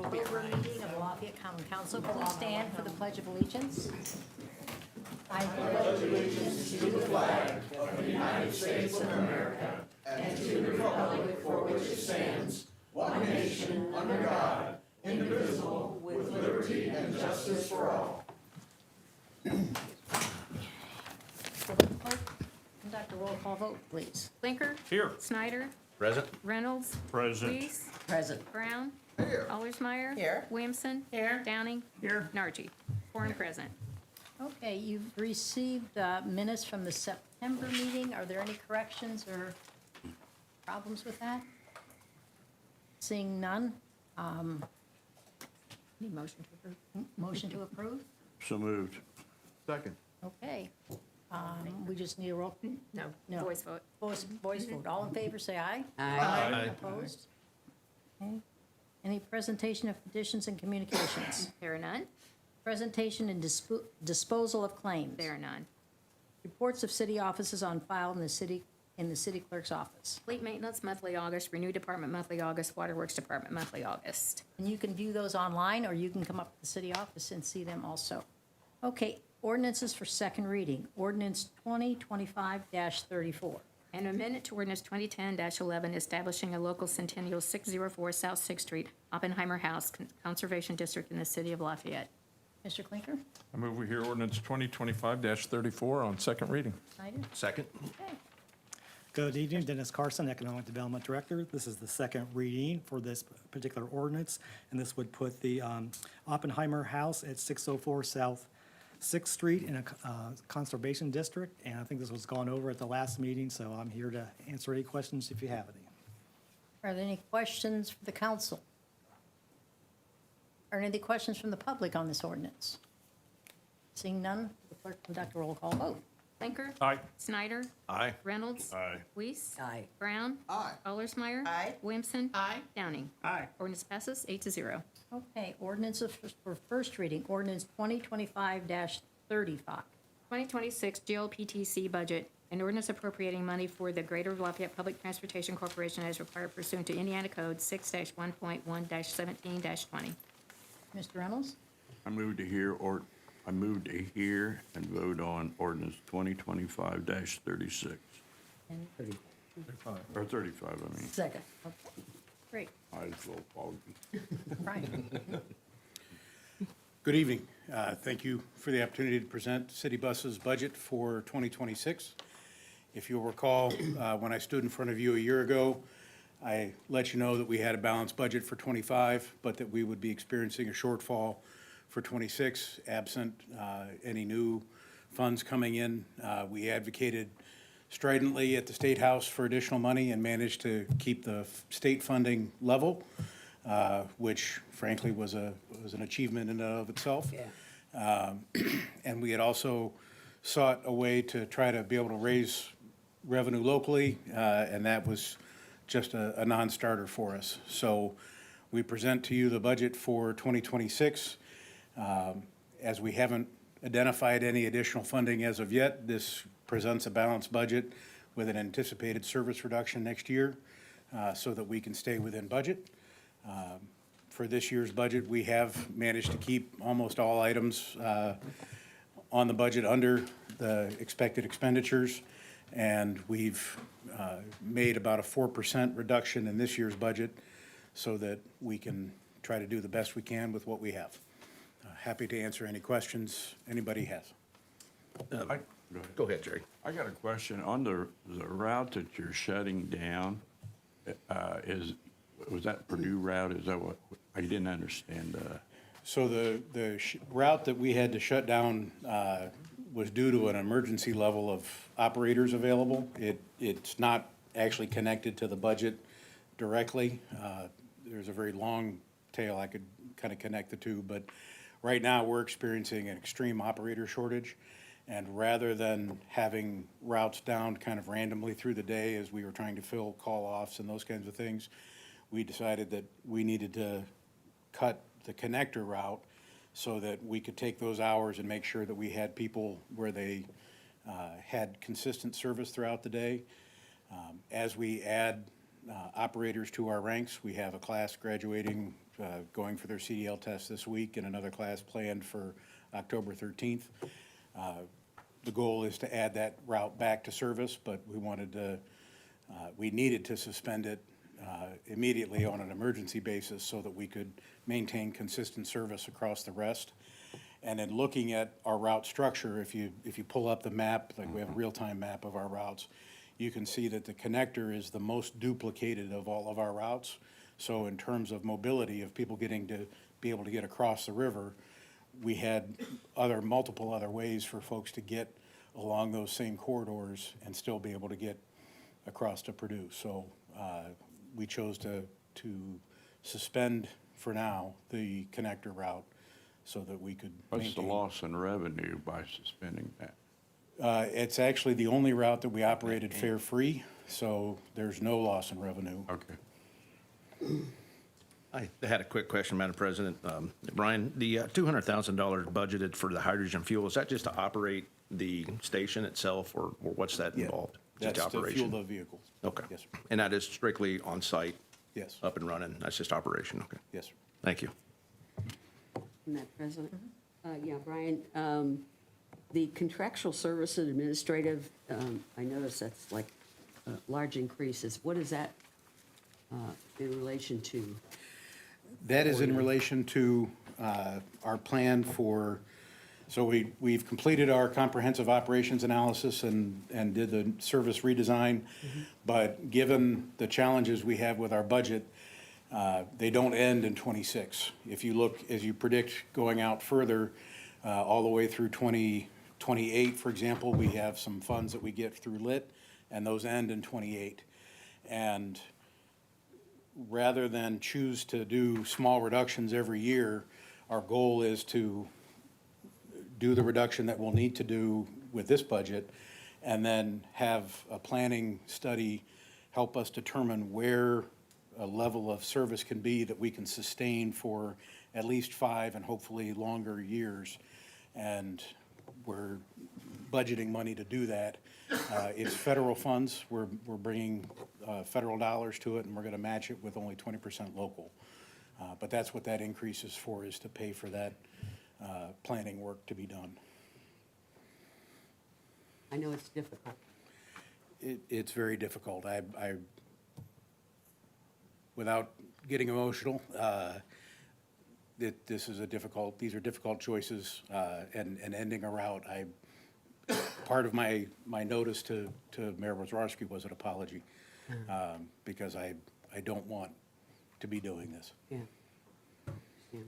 October meeting of Lafayette Common Council. Please stand for the Pledge of Allegiance. I pledge allegiance to the flag of the United States of America and to the republic for which it stands, one nation, under God, indivisible, with liberty and justice for all. Conduct a roll call vote, please. Blinker. Here. Snyder. Present. Reynolds. Present. Weiss. Present. Brown. Here. Allersmeyer. Here. Williamson. Here. Downing. Here. Nargy. 4 and present. Okay, you've received minutes from the September meeting. Are there any corrections or problems with that? Seeing none, need motion to approve? Motion to approve? So moved. Second. Okay. We just need a roll. No. No. Voice vote. Voice vote. All in favor, say aye. Aye. Opposed? Okay. Any presentation of petitions and communications? There are none. Presentation and disposal of claims? There are none. Reports of city offices on file in the city clerk's office. Fleet maintenance, monthly August. Renew department, monthly August. Waterworks department, monthly August. And you can view those online, or you can come up to the city office and see them also. Okay, ordinances for second reading. Ordinance 2025-34. An amendment to ordinance 2010-11 establishing a local centennial 604 South 6th Street, Oppenheimer House Conservation District in the city of Lafayette. Mr. Clinker? I move we hear ordinance 2025-34 on second reading. Snyder? Second. Okay. Good evening, Dennis Carson, Economic Development Director. This is the second reading for this particular ordinance, and this would put the Oppenheimer House at 604 South 6th Street in a conservation district, and I think this was gone over at the last meeting, so I'm here to answer any questions if you have any. Are there any questions for the council? Are there any questions from the public on this ordinance? Seeing none, the clerk conduct a roll call vote. Blinker. Aye. Snyder. Aye. Reynolds. Aye. Weiss. Aye. Brown. Aye. Allersmeyer. Aye. Williamson. Aye. Downing. Aye. Ordinance passes 8-0. Okay, ordinance for first reading, ordinance 2025-35. 2026 GLPTC budget, an ordinance appropriating money for the Greater Lafayette Public Transportation Corporation as required pursuant to Indiana Code 6-1.1-17-20. Mr. Reynolds? I move to hear and vote on ordinance 2025-36, or 35, I mean. Second. Okay, great. I was a little foggy. Brian? Good evening. Thank you for the opportunity to present City Bus's budget for 2026. If you'll recall, when I stood in front of you a year ago, I let you know that we had a balanced budget for 25, but that we would be experiencing a shortfall for 26, absent any new funds coming in. We advocated stridently at the State House for additional money and managed to keep the state funding level, which frankly was an achievement in and of itself. And we had also sought a way to try to be able to raise revenue locally, and that was just a non-starter for us. So we present to you the budget for 2026. As we haven't identified any additional funding as of yet, this presents a balanced budget with an anticipated service reduction next year, so that we can stay within budget. For this year's budget, we have managed to keep almost all items on the budget under the expected expenditures, and we've made about a 4% reduction in this year's budget so that we can try to do the best we can with what we have. Happy to answer any questions anybody has. Go ahead, Jerry. I got a question. On the route that you're shutting down, was that Purdue route? Is that what, I didn't understand. So the route that we had to shut down was due to an emergency level of operators available. It's not actually connected to the budget directly. There's a very long tail I could kind of connect the two, but right now we're experiencing an extreme operator shortage. And rather than having routes down kind of randomly through the day as we were trying to fill call-offs and those kinds of things, we decided that we needed to cut the connector route so that we could take those hours and make sure that we had people where they had consistent service throughout the day. As we add operators to our ranks, we have a class graduating going for their CDL test this week and another class planned for October 13th. The goal is to add that route back to service, but we needed to suspend it immediately on an emergency basis so that we could maintain consistent service across the rest. And in looking at our route structure, if you pull up the map, like we have a real-time map of our routes, you can see that the connector is the most duplicated of all of our routes. So in terms of mobility, of people getting to be able to get across the river, we had multiple other ways for folks to get along those same corridors and still be able to get across to Purdue. So we chose to suspend for now the connector route so that we could What's the maintain. loss in revenue by suspending that? It's actually the only route that we operated fare-free, so there's no loss in revenue. Okay. I had a quick question, Madam President. Brian, the $200,000 budgeted for the hydrogen fuel, is that just to operate the station itself, or what's that Yeah, involved? Just that's to operation? fuel the vehicles. Okay. Yes, sir. And that is strictly on-site, Yes, up and running? That's just operation? Okay. yes, sir. Thank you. Madam President? Yeah, Brian, the contractual service and administrative, I noticed that's like large increases. What is that in relation to? That is in relation to our plan for, so we've completed our comprehensive operations analysis and did the service redesign. But given the challenges we have with our budget, they don't end in '26. If you look, as you predict going out further, all the way through 2028, for example, we have some funds that we get through LIT, and those end in '28. And rather than choose to do small reductions every year, our goal is to do the reduction that we'll need to do with this budget, and then have a planning study help us determine where a level of service can be that we can sustain for at least 5 and hopefully longer years. And we're budgeting money to do that. It's federal funds. We're bringing federal dollars to it, and we're going to match it with only 20% local. But that's what that increase is for, is to pay for that planning work to be done. I know it's difficult. It's very difficult. Without getting emotional, these are difficult choices, and ending a route. Part of my notice to Mayor Wazorski was an apology, because I don't want to be doing this. Yeah. Yeah.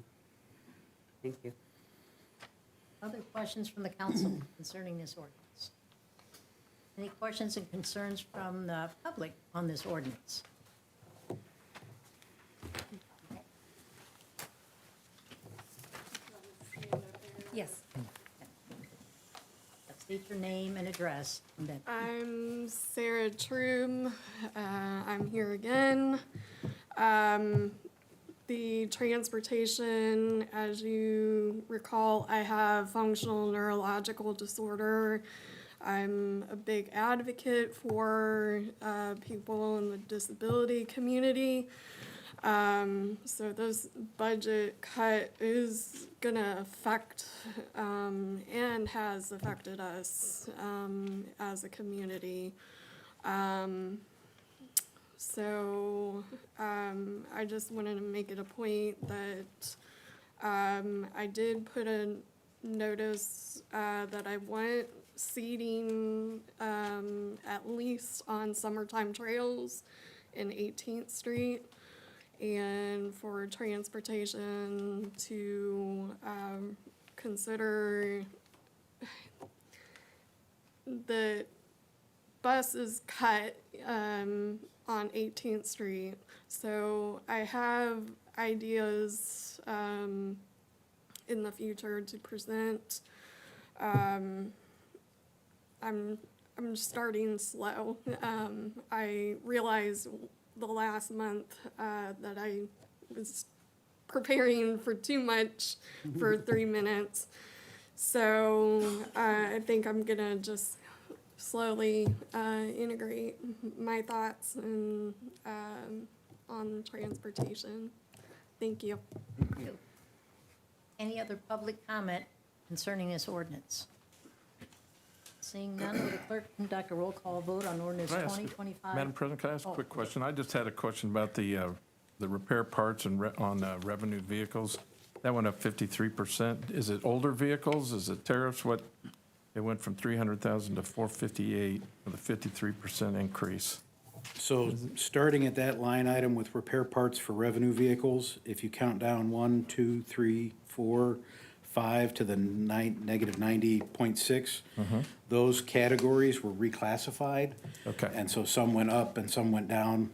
Thank you. Other questions from the council concerning this ordinance? Any questions and concerns from the public on this ordinance? Yes. State your name and address, and then I'm Sarah Troom. I'm here again. The transportation, as you recall, I have functional neurological disorder. I'm a big advocate for people in the disability community. So this budget cut is gonna affect and has affected us as a community. So I just wanted to make it a point that I did put a notice that I want seating at least on summertime trails in 18th Street, and for transportation to consider the bus is cut on 18th Street. So I have ideas in the future to present. I'm starting slow. I realized the last month that I was preparing for too much for 3 minutes. So I think I'm gonna just slowly integrate my thoughts and on transportation. Thank you. Any other public comment concerning this ordinance? Seeing none, will the clerk conduct a roll call vote on ordinance Can I ask- 2025? Madam President, can I ask a Oh, quick question? I just had a question about the repair parts and on revenue vehicles. That went up 53%. Is it older vehicles? Is it tariffs? What? It went from 300,000 to 458 with a 53% increase. So starting at that line item with repair parts for revenue vehicles, if you count down 1, 2, 3, 4, 5 to the negative 90.6, those categories were reclassified. Okay. And so some went up and some went down,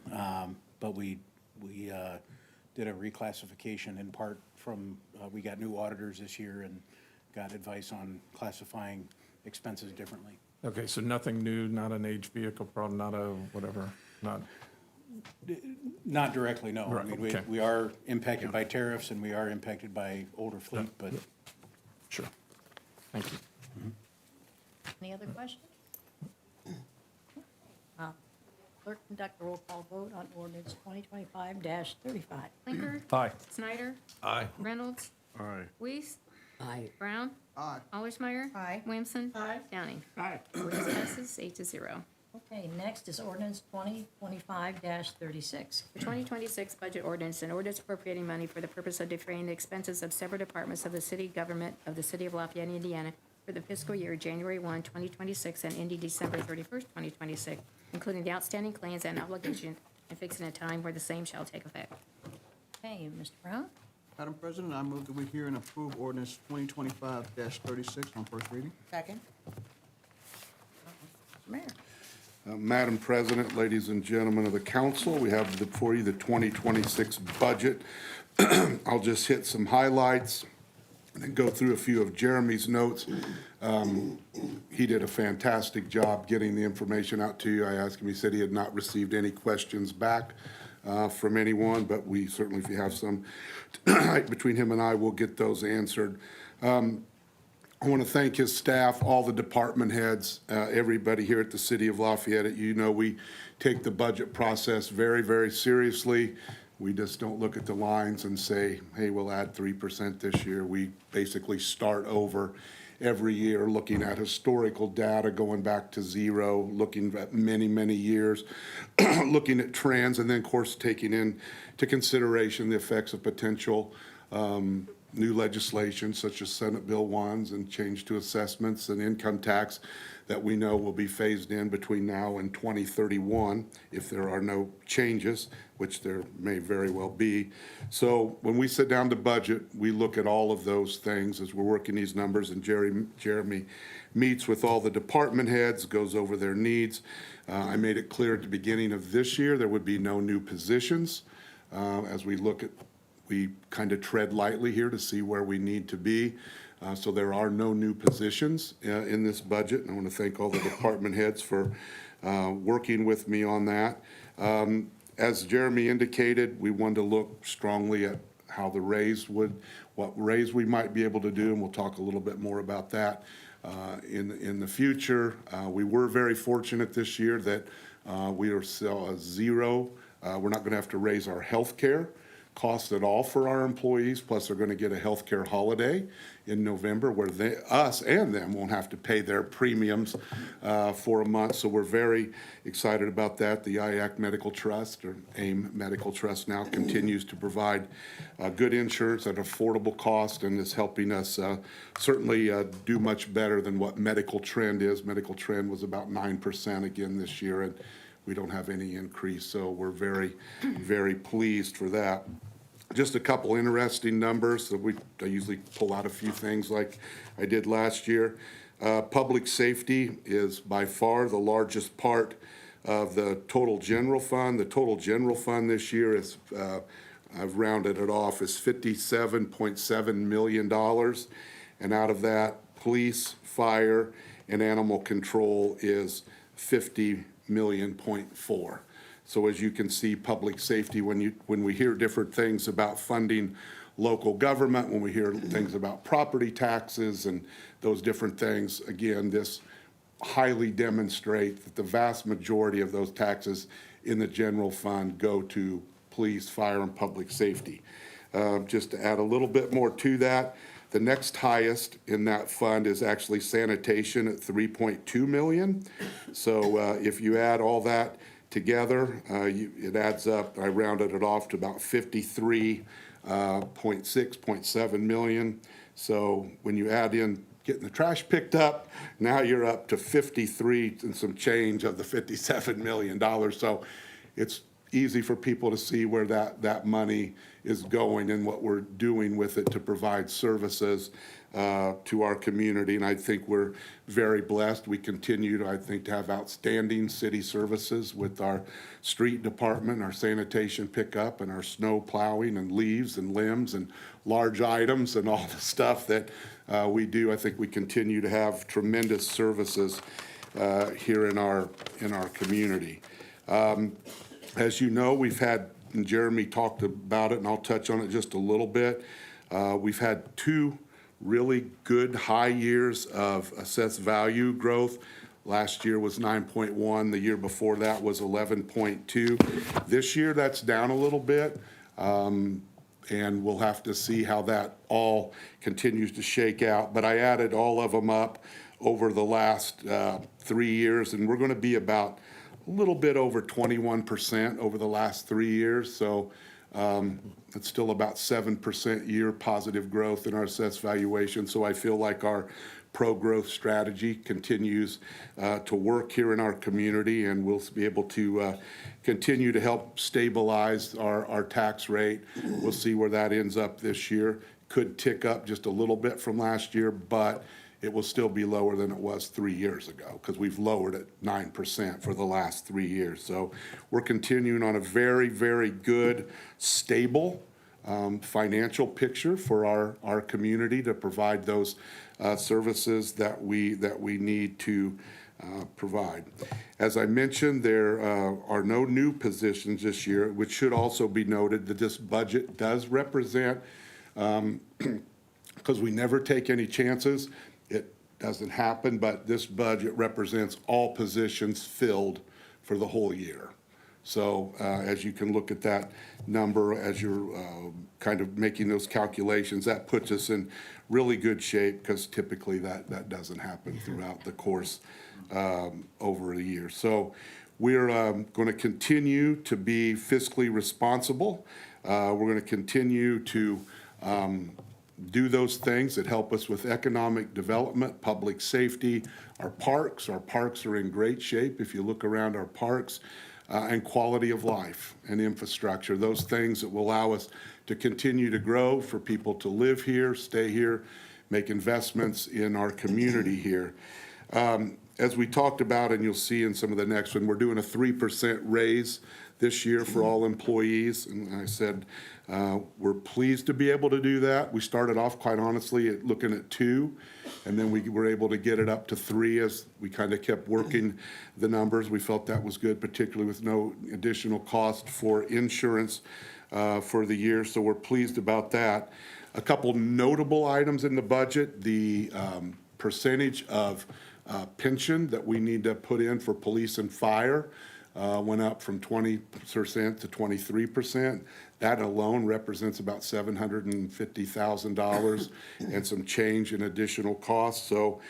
but we did a reclassification in part from, we got new auditors this year and got advice on classifying expenses differently. Okay, so nothing new, not an aged vehicle problem, not a whatever, not, Not directly, no. I Right, mean, okay. we are impacted by tariffs and we are impacted by older fleet, but sure. Thank you. Any other questions? Clerk conduct a roll call vote on ordinance 2025-35. Blinker. Aye. Snyder. Aye. Reynolds. Aye. Weiss. Aye. Brown. Aye. Allersmeyer. Aye. Williamson. Aye. Downing. Aye. Ordinance passes 8-0. Okay, next is ordinance 2025-36. The 2026 budget ordinance, an ordinance appropriating money for the purpose of defraying the expenses of several departments of the city government of the city of Lafayette, Indiana for the fiscal year January 1, 2026 and ending December 31st, 2026, including the outstanding claims and obligations and fixing a time where the same shall take effect. Okay, Mr. Brown? Madam President, I move that we hear and approve ordinance 2025-36 on first reading. Second. Mayor? Madam President, ladies and gentlemen of the council, we have before you the 2026 budget. I'll just hit some highlights and then go through a few of Jeremy's notes. He did a fantastic job getting the information out to you. I asked him, he said he had not received any questions back from anyone, but we certainly, if you have some, between him and I, we'll get those answered. I want to thank his staff, all the department heads, everybody here at the City of Lafayette. You know, we take the budget process very, very seriously. We just don't look at the lines and say, hey, we'll add 3% this year. We basically start over every year, looking at historical data, going back to zero, looking at many, many years, looking at trends, and then, of course, taking into consideration the effects of potential new legislation such as Senate Bill 1s and change to assessments and income tax that we know will be phased in between now and 2031 if there are no changes, which there may very well be. So when we sit down to budget, we look at all of those things as we're working these numbers, and Jeremy meets with all the department heads, goes over their needs. I made it clear at the beginning of this year there would be no new positions. As we look at, we kind of tread lightly here to see where we need to be. So there are no new positions in this budget, and I want to thank all the department heads for working with me on that. As Jeremy indicated, we wanted to look strongly at how the raise what raise we might be able to do, and we'll talk a little bit more about that in the future. We were very fortunate this year that we are still a zero. We're not going to have to raise our health care costs at all for our employees, plus they're going to get a health care holiday in November where us and them won't have to pay their premiums for a month. So we're very excited about that. The IAC Medical Trust, or AIM Medical Trust, now continues to provide good insurance at affordable cost and is helping us certainly do much better than what Medical Trend is. Medical Trend was about 9% again this year, and we don't have any increase, so we're very, very pleased for that. Just a couple interesting numbers. So I usually pull out a few things like I did last year. Public safety is by far the largest part of the total general fund. The total general fund this year is, I've rounded it off, is $57.7 million. And out of that, police, fire, and animal control is $50.4 million. So as you can see, public safety, when we hear different things about funding local government, when we hear things about property taxes and those different things, again, this highly demonstrates that the vast majority of those taxes in the general fund go to police, fire, and public safety. just to add a little bit more to that. The next highest in that fund is actually sanitation at 3.2 million. So if you add all that together, it adds up, I rounded it off to about 53.6, 0.7 million. So when you add in getting the trash picked up, now you're up to 53 and some change of the $57 million. So it's easy for people to see where that money is going and what we're doing with it to provide services to our community. And I think we're very blessed. We continue to, I think, to have outstanding city services with our street department, our sanitation pickup, and our snow plowing and leaves and limbs and large items and all the stuff that we do. I think we continue to have tremendous services here in our community. As you know, we've had, and Jeremy talked about it, and I'll touch on it just a little bit. We've had 2 really good high years of assessed value growth. Last year was 9.1. The year before that was 11.2. This year, that's down a little bit. And we'll have to see how that all continues to shake out. But I added all of them up over the last 3 years, and we're going to be about a little bit over 21% over the last 3 years. So it's still about 7% year positive growth in our assessed valuation. So I feel like our pro-growth strategy continues to work here in our community, and we'll be able to continue to help stabilize our tax rate. We'll see where that ends up this year. Could tick up just a little bit from last year, but it will still be lower than it was 3 years ago because we've lowered it 9% for the last 3 years. So we're continuing on a very, very good, stable financial picture for our community to provide those services that we need to provide. As I mentioned, there are no new positions this year, which should also be noted that this budget does represent, because we never take any chances, it doesn't happen, but this budget represents all positions filled for the whole year. So as you can look at that number, as you're kind of making those calculations, that puts us in really good shape because typically that doesn't happen throughout the course over the year. So we're going to continue to be fiscally responsible. We're going to continue to do those things that help us with economic development, public safety, our parks. Our parks are in great shape. If you look around our parks, and quality of life and infrastructure, those things that will allow us to continue to grow, for people to live here, stay here, make investments in our community here. As we talked about, and you'll see in some of the next one, we're doing a 3% raise this year for all employees. And I said, we're pleased to be able to do that. We started off, quite honestly, at looking at 2, and then we were able to get it up to 3 as we kind of kept working the numbers. We felt that was good, particularly with no additional cost for insurance for the year, so we're pleased about that. A couple notable items in the budget: the percentage of pension that we need to put in for police and fire went up from 20% to 23%. That alone represents about $750,000 and some change in additional costs. So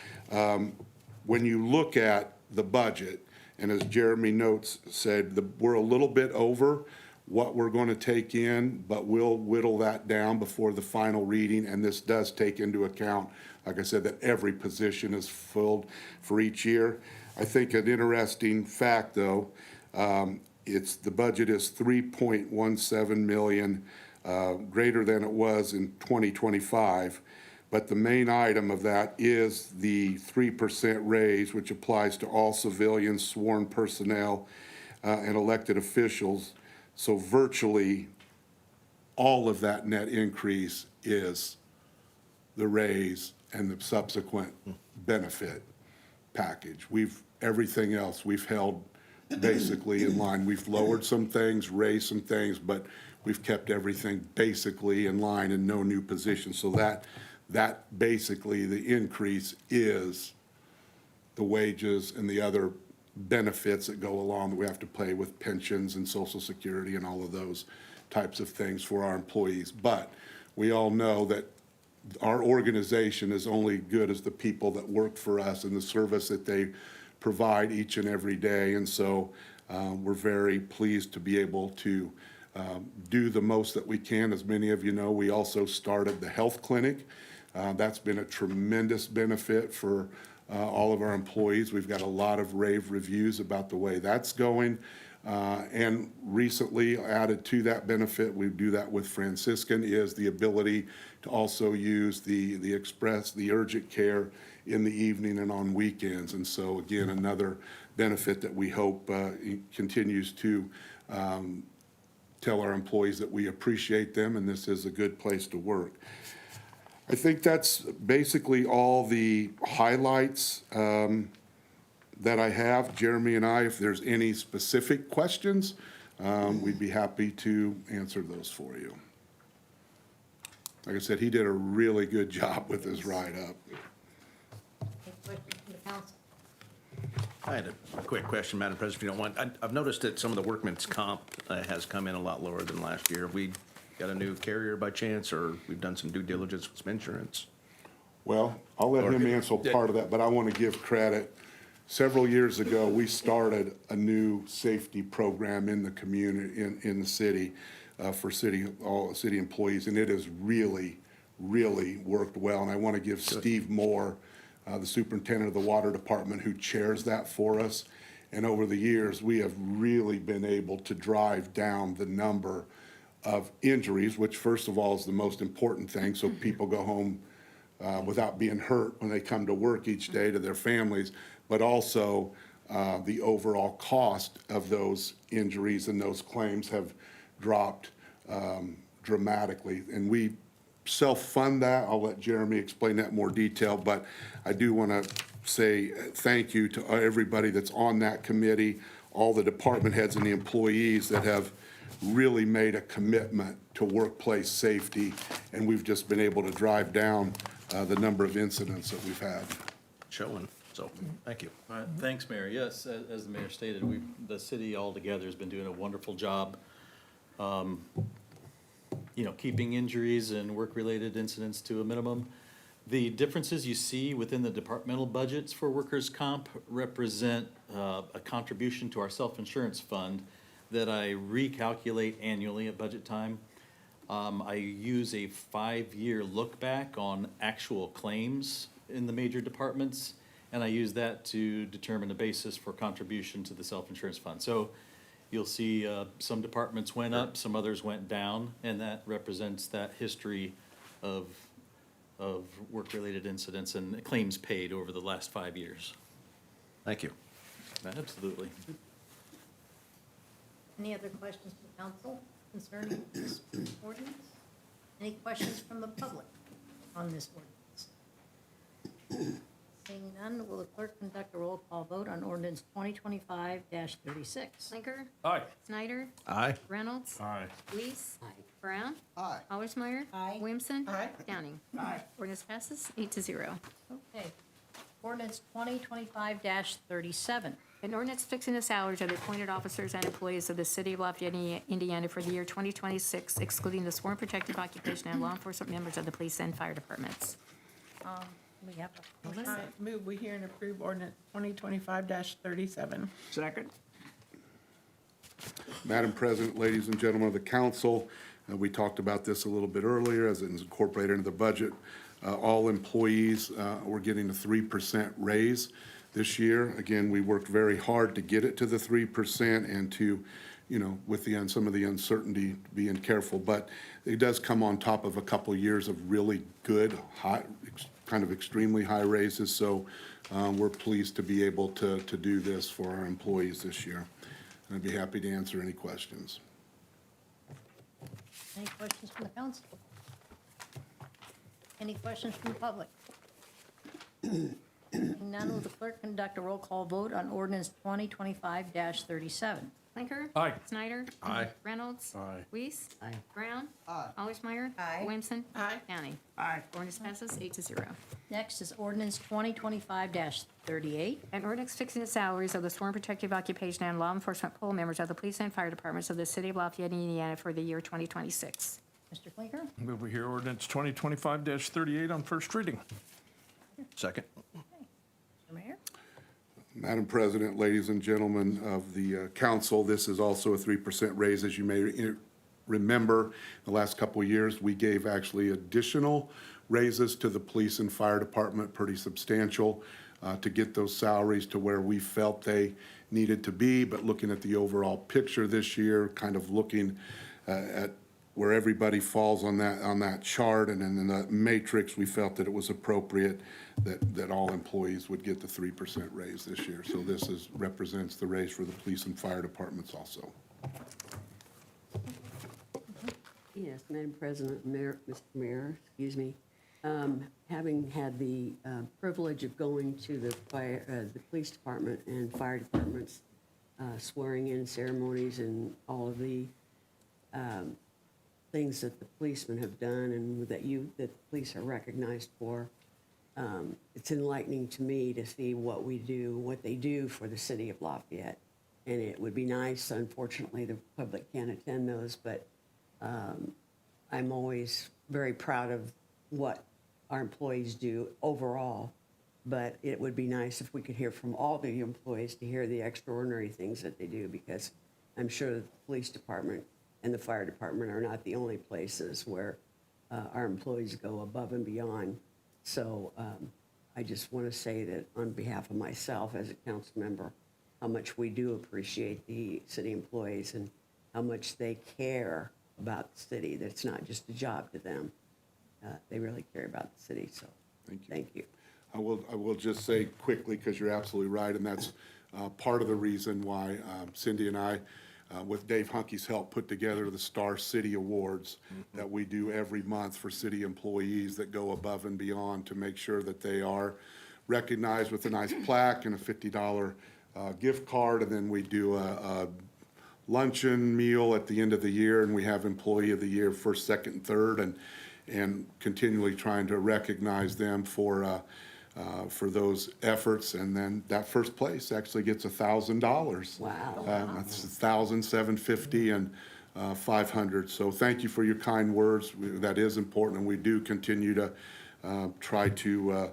when you look at the budget, and as Jeremy notes said, we're a little bit over what we're going to take in, but we'll whittle that down before the final reading. And this does take into account, like I said, that every position is filled for each year. I think an interesting fact, though, the budget is 3.17 million, greater than it was in 2025. But the main item of that is the 3% raise, which applies to all civilians, sworn personnel, and elected officials. So virtually all of that net increase is the raise and the subsequent benefit package. Everything else we've held basically in line. We've lowered some things, raised some things, but we've kept everything basically in line and no new positions. So that basically, the increase is the wages and the other benefits that go along that we have to pay with pensions and Social Security and all of those types of things for our employees. But we all know that our organization is only good as the people that work for us and the service that they provide each and every day. And so we're very pleased to be able to do the most that we can. As many of you know, we also started the health clinic. That's been a tremendous benefit for all of our employees. We've got a lot of rave reviews about the way that's going. And recently added to that benefit, we do that with Franciscan, is the ability to also use the express, the urgent care in the evening and on weekends. And so again, another benefit that we hope continues to tell our employees that we appreciate them and this is a good place to work. I think that's basically all the highlights that I have. Jeremy and I, if there's any specific questions, we'd be happy to answer those for you. Like I said, he did a really good job with his write-up. Any questions from the council? I had a quick question, Madam President, if you don't mind. I've noticed that some of the workman's comp has come in a lot lower than last year. Have we got a new carrier by chance, or we've done some due diligence with some insurance? Well, I'll let him answer part of that, but I want to give credit. Several years ago, we started a new safety program in the community, in the city, for all city employees, and it has really, really worked well. And I want to give Steve Moore, the superintendent of the water department, who chairs that for us. And over the years, we have really been able to drive down the number of injuries, which first of all is the most important thing, so people go home without being hurt when they come to work each day to their families, but also the overall cost of those injuries and those claims have dropped dramatically. And we self-fund that. I'll let Jeremy explain that in more detail, but I do want to say thank you to everybody that's on that committee, all the department heads and the employees that have really made a commitment to workplace safety, and we've just been able to drive down the number of incidents that we've had. Showing, so, thank you. All right, thanks, Mayor. Yes, as the mayor stated, the city altogether has been doing a wonderful job, keeping injuries and work-related incidents to a minimum. The differences you see within the departmental budgets for workers' comp represent a contribution to our self-insurance fund that I recalculate annually at budget time. I use a 5-year look back on actual claims in the major departments, and I use that to determine the basis for contribution to the self-insurance fund. So you'll see some departments went up, some others went down, and that represents that history of work-related incidents and claims paid over the last 5 years. Thank you. Absolutely. Any other questions from the council concerning this ordinance? Any questions from the public on this ordinance? Seeing none, will the clerk conduct a roll call vote on ordinance 2025-36? Blinker. Aye. Snyder. Aye. Reynolds. Aye. Weiss. Brown. Aye. Allersmeyer. Aye. Williamson. Aye. Downing. Ordinance passes 8-0. Okay. Ordinance 2025-37. An ordinance fixing the salaries of the appointed officers and employees of the city of Lafayette, Indiana for the year 2026, excluding the sworn protected occupation and law enforcement members of the police and fire departments. We have a motion. I move we hear and approve ordinance 2025-37. Second. Madam President, ladies and gentlemen of the council, we talked about this a little bit earlier as it is incorporated into the budget. All employees were getting a 3% raise this year. Again, we worked very hard to get it to the 3% and to, with some of the uncertainty, being careful. But it does come on top of a couple years of really good, high, kind of extremely high raises. So we're pleased to be able to do this for our employees this year. And I'd be happy to answer any questions. Any questions from the council? Any questions from the public? None, will the clerk conduct a roll call vote on ordinance 2025-37? Clinker? Aye. Snyder? Aye. Reynolds? Aye. Weiss? Aye. Brown? Aye. Allersmeyer? Aye. Williamson? Aye. County? Aye. Ordinance passes 8-0. Next is ordinance 2025-38. An ordinance fixing the salaries of the sworn protective occupation and law enforcement pool members of the police and fire departments of the city of Lafayette, Indiana for the year 2026. Mr. Clinker? Move we hear ordinance 2025-38 on first reading. Second. Mr. Mayor? Madam President, ladies and gentlemen of the council, this is also a 3% raise. As you may remember, the last couple of years, we gave actually additional raises to the police and fire department, pretty substantial, to get those salaries to where we felt they needed to be. But looking at the overall picture this year, kind of looking at where everybody falls on that chart and in the matrix, we felt that it was appropriate that all employees would get the 3% raise this year. So this represents the raise for the police and fire departments also. Yes, Madam President, Mayor, Mr. Mayor, excuse me. Having had the privilege of going to the police department and fire departments, swearing in ceremonies and all of the things that the policemen have done and that the police are recognized for, it's enlightening to me to see what they do for the city of Lafayette. And it would be nice, unfortunately, the public can't attend those, but I'm always very proud of what our employees do overall. But it would be nice if we could hear from all the employees to hear the extraordinary things that they do, because I'm sure that the police department and the fire department are not the only places where our employees go above and beyond. So I just want to say that on behalf of myself as a council member, how much we do appreciate the city employees and how much they care about the city. That's not just a job to them. They really care about the city, so thank you. I will just say quickly, because you're absolutely right, and that's part of the reason why Cindy and I, with Dave Hunky's help, put together the Star City Awards that we do every month for city employees that go above and beyond to make sure that they are recognized with a nice plaque and a $50 gift card, and then we do a luncheon meal at the end of the year, and we have Employee of the Year first, second, and third, and continually trying to recognize them for those efforts. And then that first place actually gets $1,000. Wow. That's $1,750 and $500. So thank you for your kind words. That is important, and we do continue to try to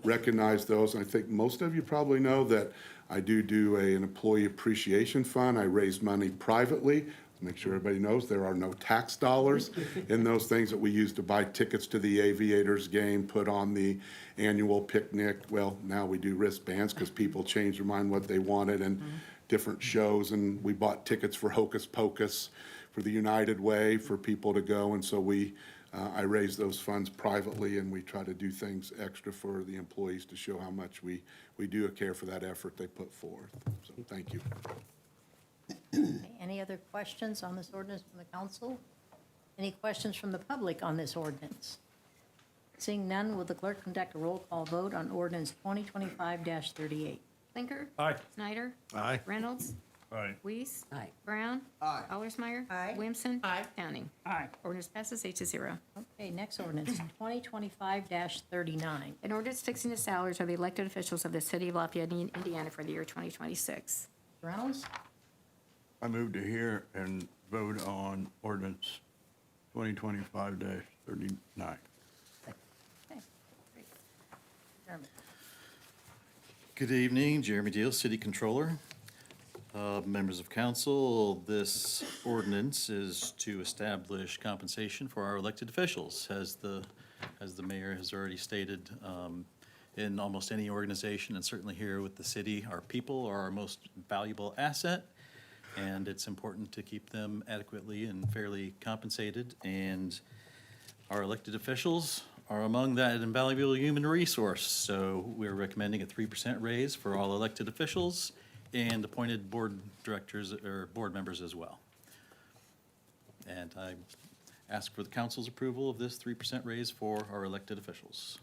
recognize those. And I think most of you probably know that I do an employee appreciation fund. I raise money privately. Make sure everybody knows there are no tax dollars in those things that we use to buy tickets to the Aviators game, put on the annual picnic. Well, now we do wristbands because people change their mind what they wanted, and different shows. And we bought tickets for Hocus Pocus, for the United Way, for people to go. And so I raise those funds privately, and we try to do things extra for the employees to show how much we do care for that effort they put forth. So thank you. Okay, any other questions on this ordinance from the council? Any questions from the public on this ordinance? Seeing none, will the clerk conduct a roll call vote on ordinance 2025-38? Clinker? Aye. Snyder? Aye. Reynolds? Aye. Weiss? Aye. Brown? Aye. Allersmeyer? Aye. Williamson? Aye. County? Aye. Ordinance passes 8-0. Okay, next ordinance, 2025-39. An ordinance fixing the salaries of the elected officials of the city of Lafayette, Indiana for the year 2026. Mr. Reynolds? I move to hear and vote on ordinance 2025-39. Okay, great. Jeremy? Good evening, Jeremy Deal, City Controller. Members of council, this ordinance is to establish compensation for our elected officials. As the mayor has already stated, in almost any organization, and certainly here with the city, our people are our most valuable asset, and it's important to keep them adequately and fairly compensated. And our elected officials are among that invaluable human resource. So we're recommending a 3% raise for all elected officials and appointed board directors or board members as well. And I ask for the council's approval of this 3% raise for our elected officials.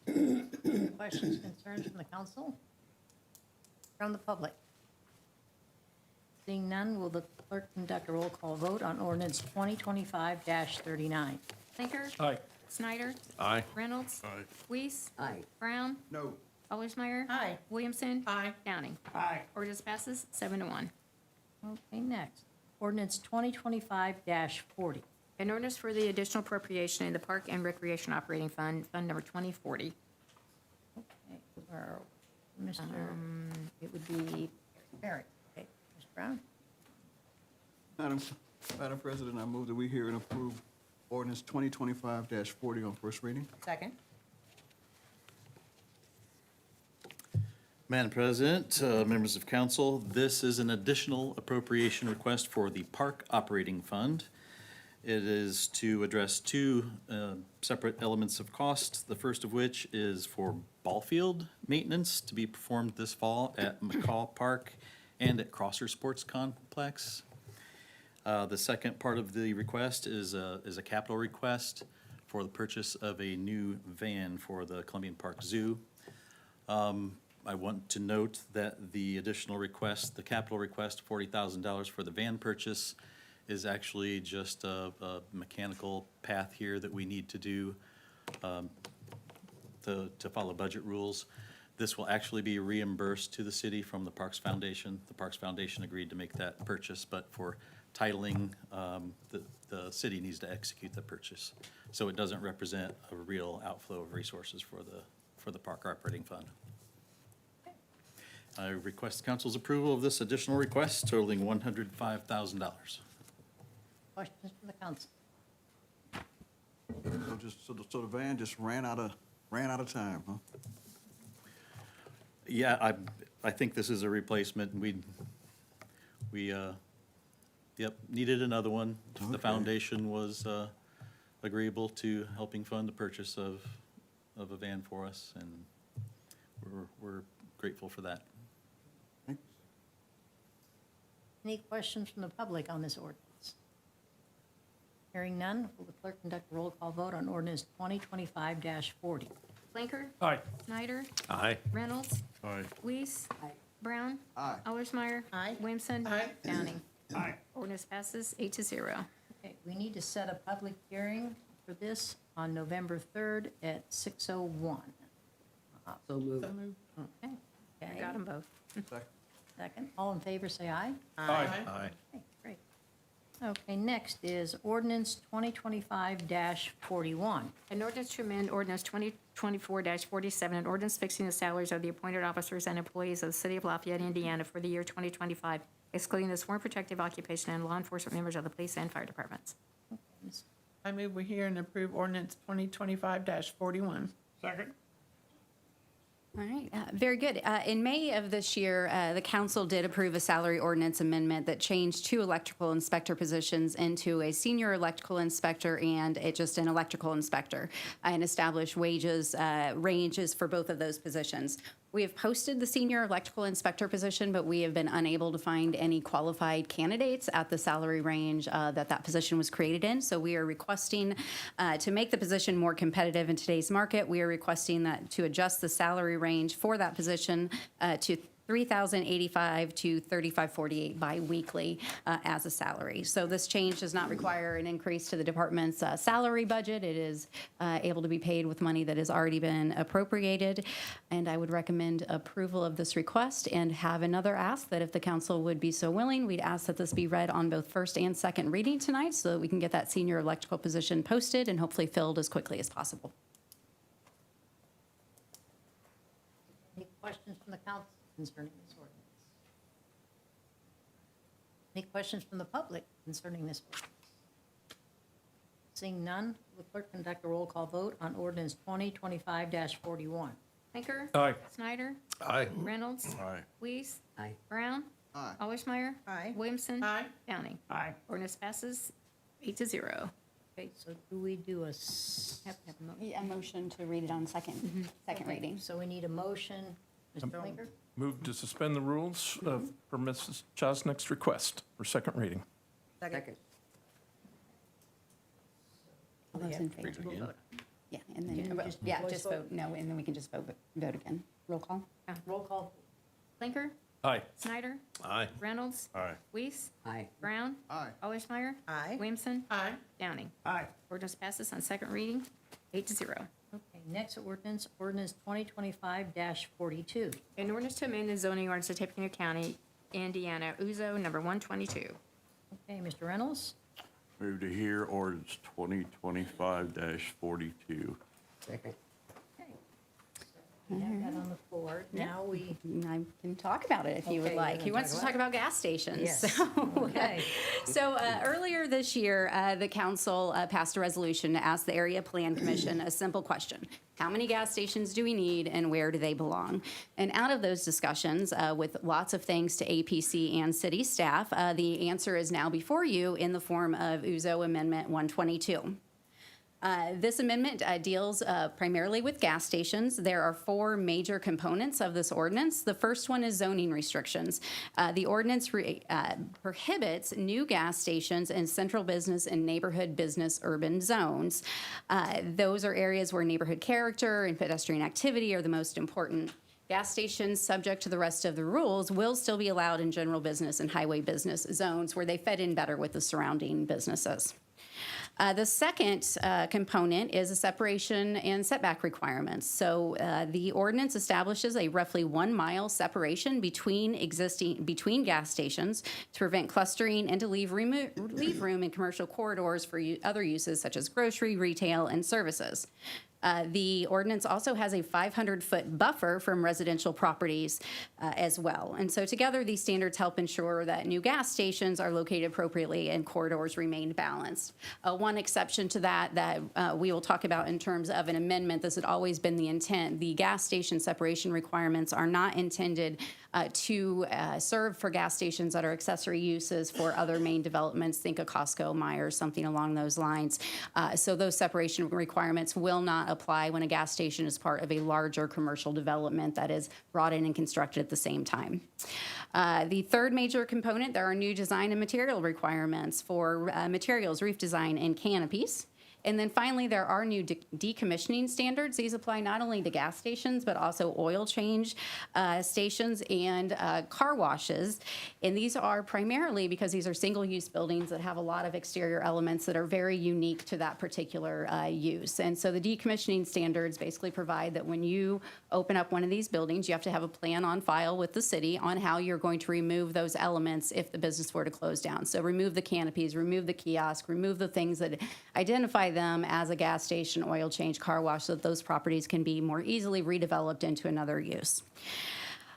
Questions, concerns from the council? From the public? Seeing none, will the clerk conduct a roll call vote on ordinance 2025-39? Blinker. Aye. Snyder. Aye. Reynolds. Aye. Weiss. Aye. Brown. No. Allersmeyer. Aye. Williamson. Aye. Downing. Aye. Ordinance passes 7-1. Okay, next. Ordinance 2025-40. An ordinance for the additional appropriation in the Park and Recreation Operating Fund, Fund Number 2040. Okay, where are we? Mr. It would be Perry. Okay, Mr. Brown? Madam President, I move that we hear and approve ordinance 2025-40 on first reading. Second. Madam President, members of council, this is an additional appropriation request for the Park Operating Fund. It is to address two separate elements of cost, the first of which is for ball field maintenance to be performed this fall at McCall Park and at Crosser Sports Complex. The second part of the request is a capital request for the purchase of a new van for the Columbian Park Zoo. I want to note that the additional request, the capital request, $40,000 for the van purchase, is actually just a mechanical path here that we need to do to follow budget rules. This will actually be reimbursed to the city from the Parks Foundation. The Parks Foundation agreed to make that purchase, but for titling, the city needs to execute the purchase. So it doesn't represent a real outflow of resources for the Park Operating Fund. I request council's approval of this additional request totaling $105,000. Questions from the council? So the van just ran out of time, huh? Yeah, I think this is a replacement. We needed another one. The Okay. foundation was agreeable to helping fund the purchase of a van for us, and we're grateful for that. Any questions from the public on this ordinance? Hearing none, will the clerk conduct a roll call vote on ordinance 2025-40? Blinker. Aye. Snyder. Aye. Reynolds. Aye. Weiss. Aye. Brown. Aye. Allersmeyer. Aye. Williamson. Aye. Downing. Aye. Ordinance passes 8-0. Okay, we need to set a public hearing for this on November 3rd at 6:01. So moved. So moved. Okay. I Okay. got them both. Second. All in favor, say aye. Aye. Aye. Okay, great. Okay, next is ordinance 2025-41. An ordinance to amend ordinance 2024-47, an ordinance fixing the salaries of the appointed officers and employees of the city of Lafayette, Indiana for the year 2025, excluding the sworn protective occupation and law enforcement members of the police and fire departments. I move we hear and approve ordinance 2025-41. Second. All right, very good. In May of this year, the council did approve a salary ordinance amendment that changed two electrical inspector positions into a senior electrical inspector and just an electrical inspector, and established wages ranges for both of those positions. We have posted the senior electrical inspector position, but we have been unable to find any qualified candidates at the salary range that position was created in. So we are requesting to make the position more competitive in today's market. We are requesting that to adjust the salary range for that position to $3,085 to $3,548 biweekly as a salary. So this change does not require an increase to the department's salary budget. It is able to be paid with money that has already been appropriated. And I would recommend approval of this request and have another ask that if the council would be so willing, we'd ask that this be read on both first and second reading tonight so that we can get that senior electrical position posted and hopefully filled as quickly as possible. Any questions from the council concerning this ordinance? Any questions from the public concerning this ordinance? Seeing none, will the clerk conduct a roll call vote on ordinance 2025-41? Blinker. Aye. Snyder. Aye. Reynolds. Aye. Weiss. Aye. Brown. Aye. Allersmeyer. Aye. Williamson. Aye. Downing. Aye. Ordinance passes 8-0. Okay, so do we do a, Have to have a motion. A motion to read it on second reading. so we need a motion, Mr. Blinker? Move to suspend the rules for Mrs. Chosnick's request for second reading. Second. All those in favor? We'll vote. Yeah, and Can then, we just yeah, voice just vote? vote no, and then we can just vote again. Roll call? Roll call. Blinker. Aye. Snyder? Aye. Reynolds? Aye. Weiss? Aye. Brown? Aye. Allersmeyer? Aye. Williamson? Aye. Downing? Aye. Ordinance passes on second reading, 8-0. Okay, next ordinance 2025-42. An ordinance to amend the zoning ordinance of Tippecanoe County, Indiana, Uzo number 122. Okay, Mr. Reynolds? Move to hear ordinance 2025-42. Second. Okay. We have that on the floor. Now we, I can talk about it if you would Okay, like. you He wanna wants to talk talk about gas stations. Yes. So, Okay. So earlier this year, the council passed a resolution to ask the Area Plan Commission a simple question. How many gas stations do we need and where do they belong? And out of those discussions, with lots of thanks to APC and city staff, the answer is now before you in the form of Uzo Amendment 122. This amendment deals primarily with gas stations. There are 4 major components of this ordinance. The first one is zoning restrictions. The ordinance prohibits new gas stations in central business and neighborhood business urban zones. Those are areas where neighborhood character and pedestrian activity are the most important. Gas stations, subject to the rest of the rules, will still be allowed in general business and highway business zones where they fit in better with the surrounding businesses. The second component is a separation and setback requirements. So the ordinance establishes a roughly 1 mile separation between gas stations to prevent clustering and to leave room in commercial corridors for other uses such as grocery, retail, and services. The ordinance also has a 500-foot buffer from residential properties as well. And so together, these standards help ensure that new gas stations are located appropriately and corridors remain balanced. One exception to that we will talk about in terms of an amendment, this had always been the intent. The gas station separation requirements are not intended to serve for gas stations that are accessory uses for other main developments. Think of Costco, Myers, something along those lines. So those separation requirements will not apply when a gas station is part of a larger commercial development that is brought in and constructed at the same time. The third major component, there are new design and material requirements for materials, roof design, and canopies. And then finally, there are new decommissioning standards. These apply not only to gas stations, but also oil change stations and car washes. And these are primarily because these are single-use buildings that have a lot of exterior elements that are very unique to that particular use. And so the decommissioning standards basically provide that when you open up one of these buildings, you have to have a plan on file with the city on how you're going to remove those elements if the business were to close down. So remove the canopies, remove the kiosk, remove the things that identify them as a gas station, oil change, car wash, so that those properties can be more easily redeveloped into another use.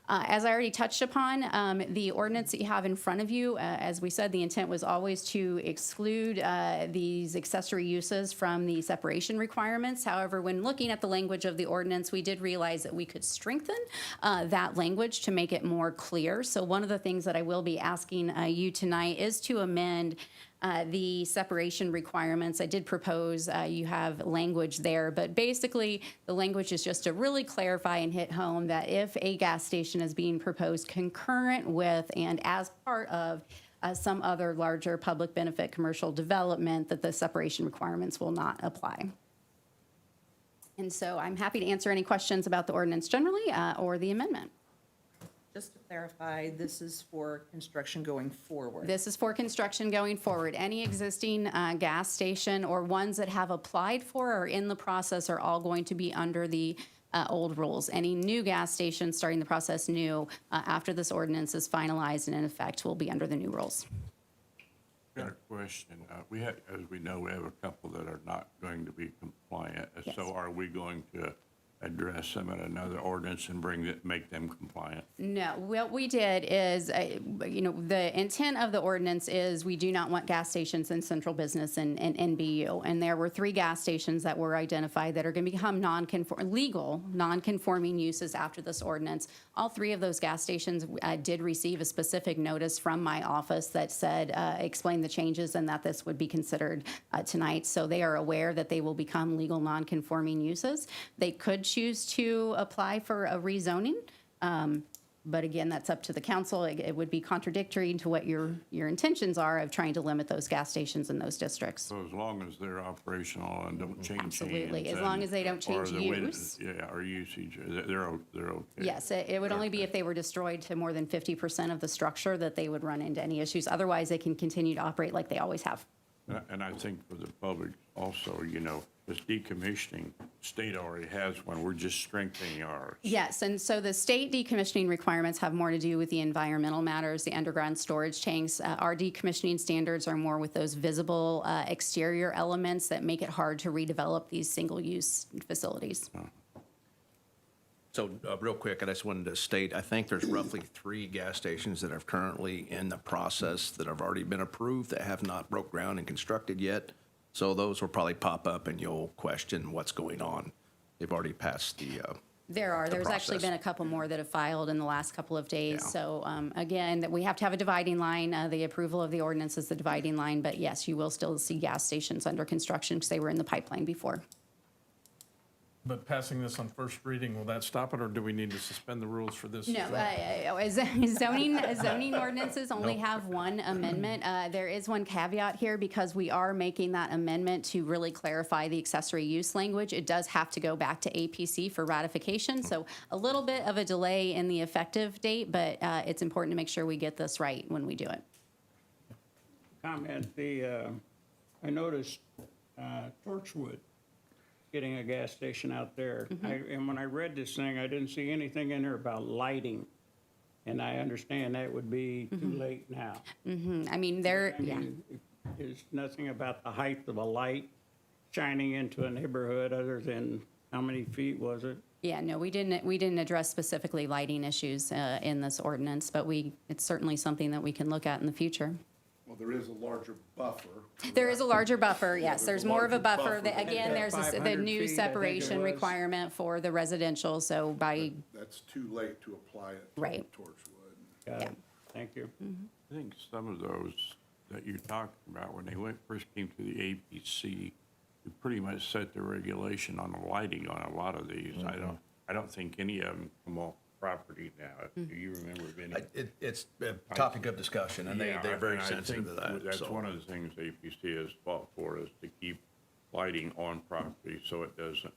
As I already touched upon, the ordinance that you have in front of you, as we said, the intent was always to exclude these accessory uses from the separation requirements. However, when looking at the language of the ordinance, we did realize that we could strengthen that language to make it more clear. So one of the things that I will be asking you tonight is to amend the separation requirements. I did propose you have language there, but basically the language is just to really clarify and hit home that if a gas station is being proposed concurrent with and as part of some other larger public benefit commercial development, that the separation requirements will not apply. And so I'm happy to answer any questions about the ordinance generally or the amendment. Just to clarify, this is for construction going forward. This is for construction going forward. Any existing gas station or ones that have applied for or in the process are all going to be under the old rules. Any new gas station starting the process new after this ordinance is finalized and in effect will be under the new rules. Got a question. We have, as we know, we have a couple that are not going to be compliant. Yes. So are we going to address them in another ordinance and make them compliant? No, what we did is, the intent of the ordinance is we do not want gas stations in central business and NBU. And there were 3 gas stations that were identified that are going to become legal, non-conforming uses after this ordinance. All 3 of those gas stations did receive a specific notice from my office that said, explain the changes and that this would be considered tonight. So they are aware that they will become legal, non-conforming uses. They could choose to apply for a rezoning, But again, that's up to the council. It would be contradictory to what your intentions are of trying to limit those gas stations in those districts. So as long as they're operational and don't change hands. Absolutely. As long and- as they don't or change the way- use. Yeah, or usage, they're okay. Yes, it would only be if they were destroyed to more than 50% of the structure that they would run into any issues. Otherwise, they can continue to operate like they always have. And I think for the public also, this decommissioning, state already has one, we're just strengthening ours. Yes, and so the state decommissioning requirements have more to do with the environmental matters, the underground storage tanks. Our decommissioning standards are more with those visible exterior elements that make it hard to redevelop these single-use facilities. So, real quick, I just wanted to state, I think there's roughly 3 gas stations that are currently in the process that have already been approved that have not broke ground and constructed yet. So those will probably pop up and you'll question what's going on. They've already passed the There's actually process. been a couple more that have filed in the last couple of days. Yeah. So again, that we have to have a dividing line. The approval of the ordinance is the dividing line. But yes, you will still see gas stations under construction because they were in the pipeline before. But passing this on first reading, will that stop it, or do we need to suspend the rules for this? No, zoning ordinances only have one amendment. There is one caveat here because we are making that amendment to really clarify the accessory use language. It does have to go back to APC for ratification, so a little bit of a delay in the effective date, but it's important to make sure we get this right when we do it. Comment, I noticed Torchwood getting a gas station out there. And when I read this thing, I didn't see anything in there about lighting. And I understand that would be too late now. I mean, There's nothing about the height of a light shining into a neighborhood other than how many feet was it? Yeah, no, we didn't address specifically lighting issues in this ordinance, but it's certainly something that we can look at in the future. Well, there is a larger buffer. There is a larger buffer, yes. there's There's a more of a larger buffer. buffer. Again, there's the 500 new feet, I think it separation was. requirement for the residential, so by, That's too late to apply it to Right. Torchwood. Got Yeah. it. Thank you. I think some of those that you talked about, when they first came to the APC, you pretty much set the regulation on the lighting on a lot of these. I don't think any of them come off property now. Do you remember any? It's a topic of discussion, and Yeah, they're very and I sensitive to think that. That's so. one of the things APC has fought for, is to keep lighting on property so it doesn't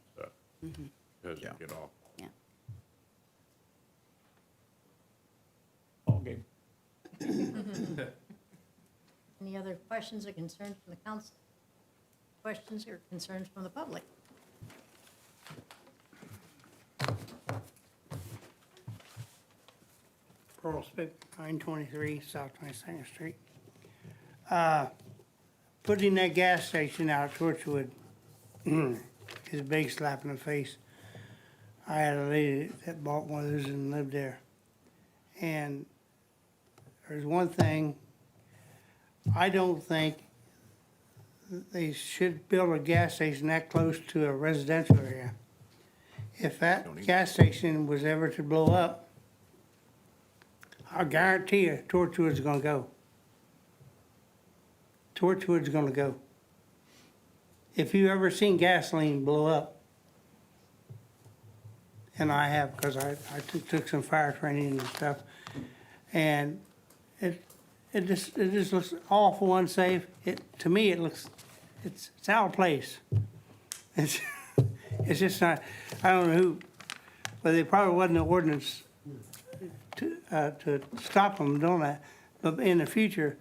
Yeah. get off. yeah. Okay. Any other questions or concerns from the council? Questions or concerns from the public? Pearl Spick, 923 South 22nd Street. Putting that gas station out at Torchwood is a big slap in the face. I had a lady that bought one of those and lived there. And there's one thing, I don't think they should build a gas station that close to a residential area. If that gas station was ever to blow up, I guarantee you, Torchwood's gonna go. Torchwood's gonna go. If you ever seen gasoline blow up, and I have, because I took some fire training and stuff, and it just looks awful unsafe. To me, it's out of place. It's just not, I don't know who, but there probably wasn't an ordinance to stop them doing that. But in the future,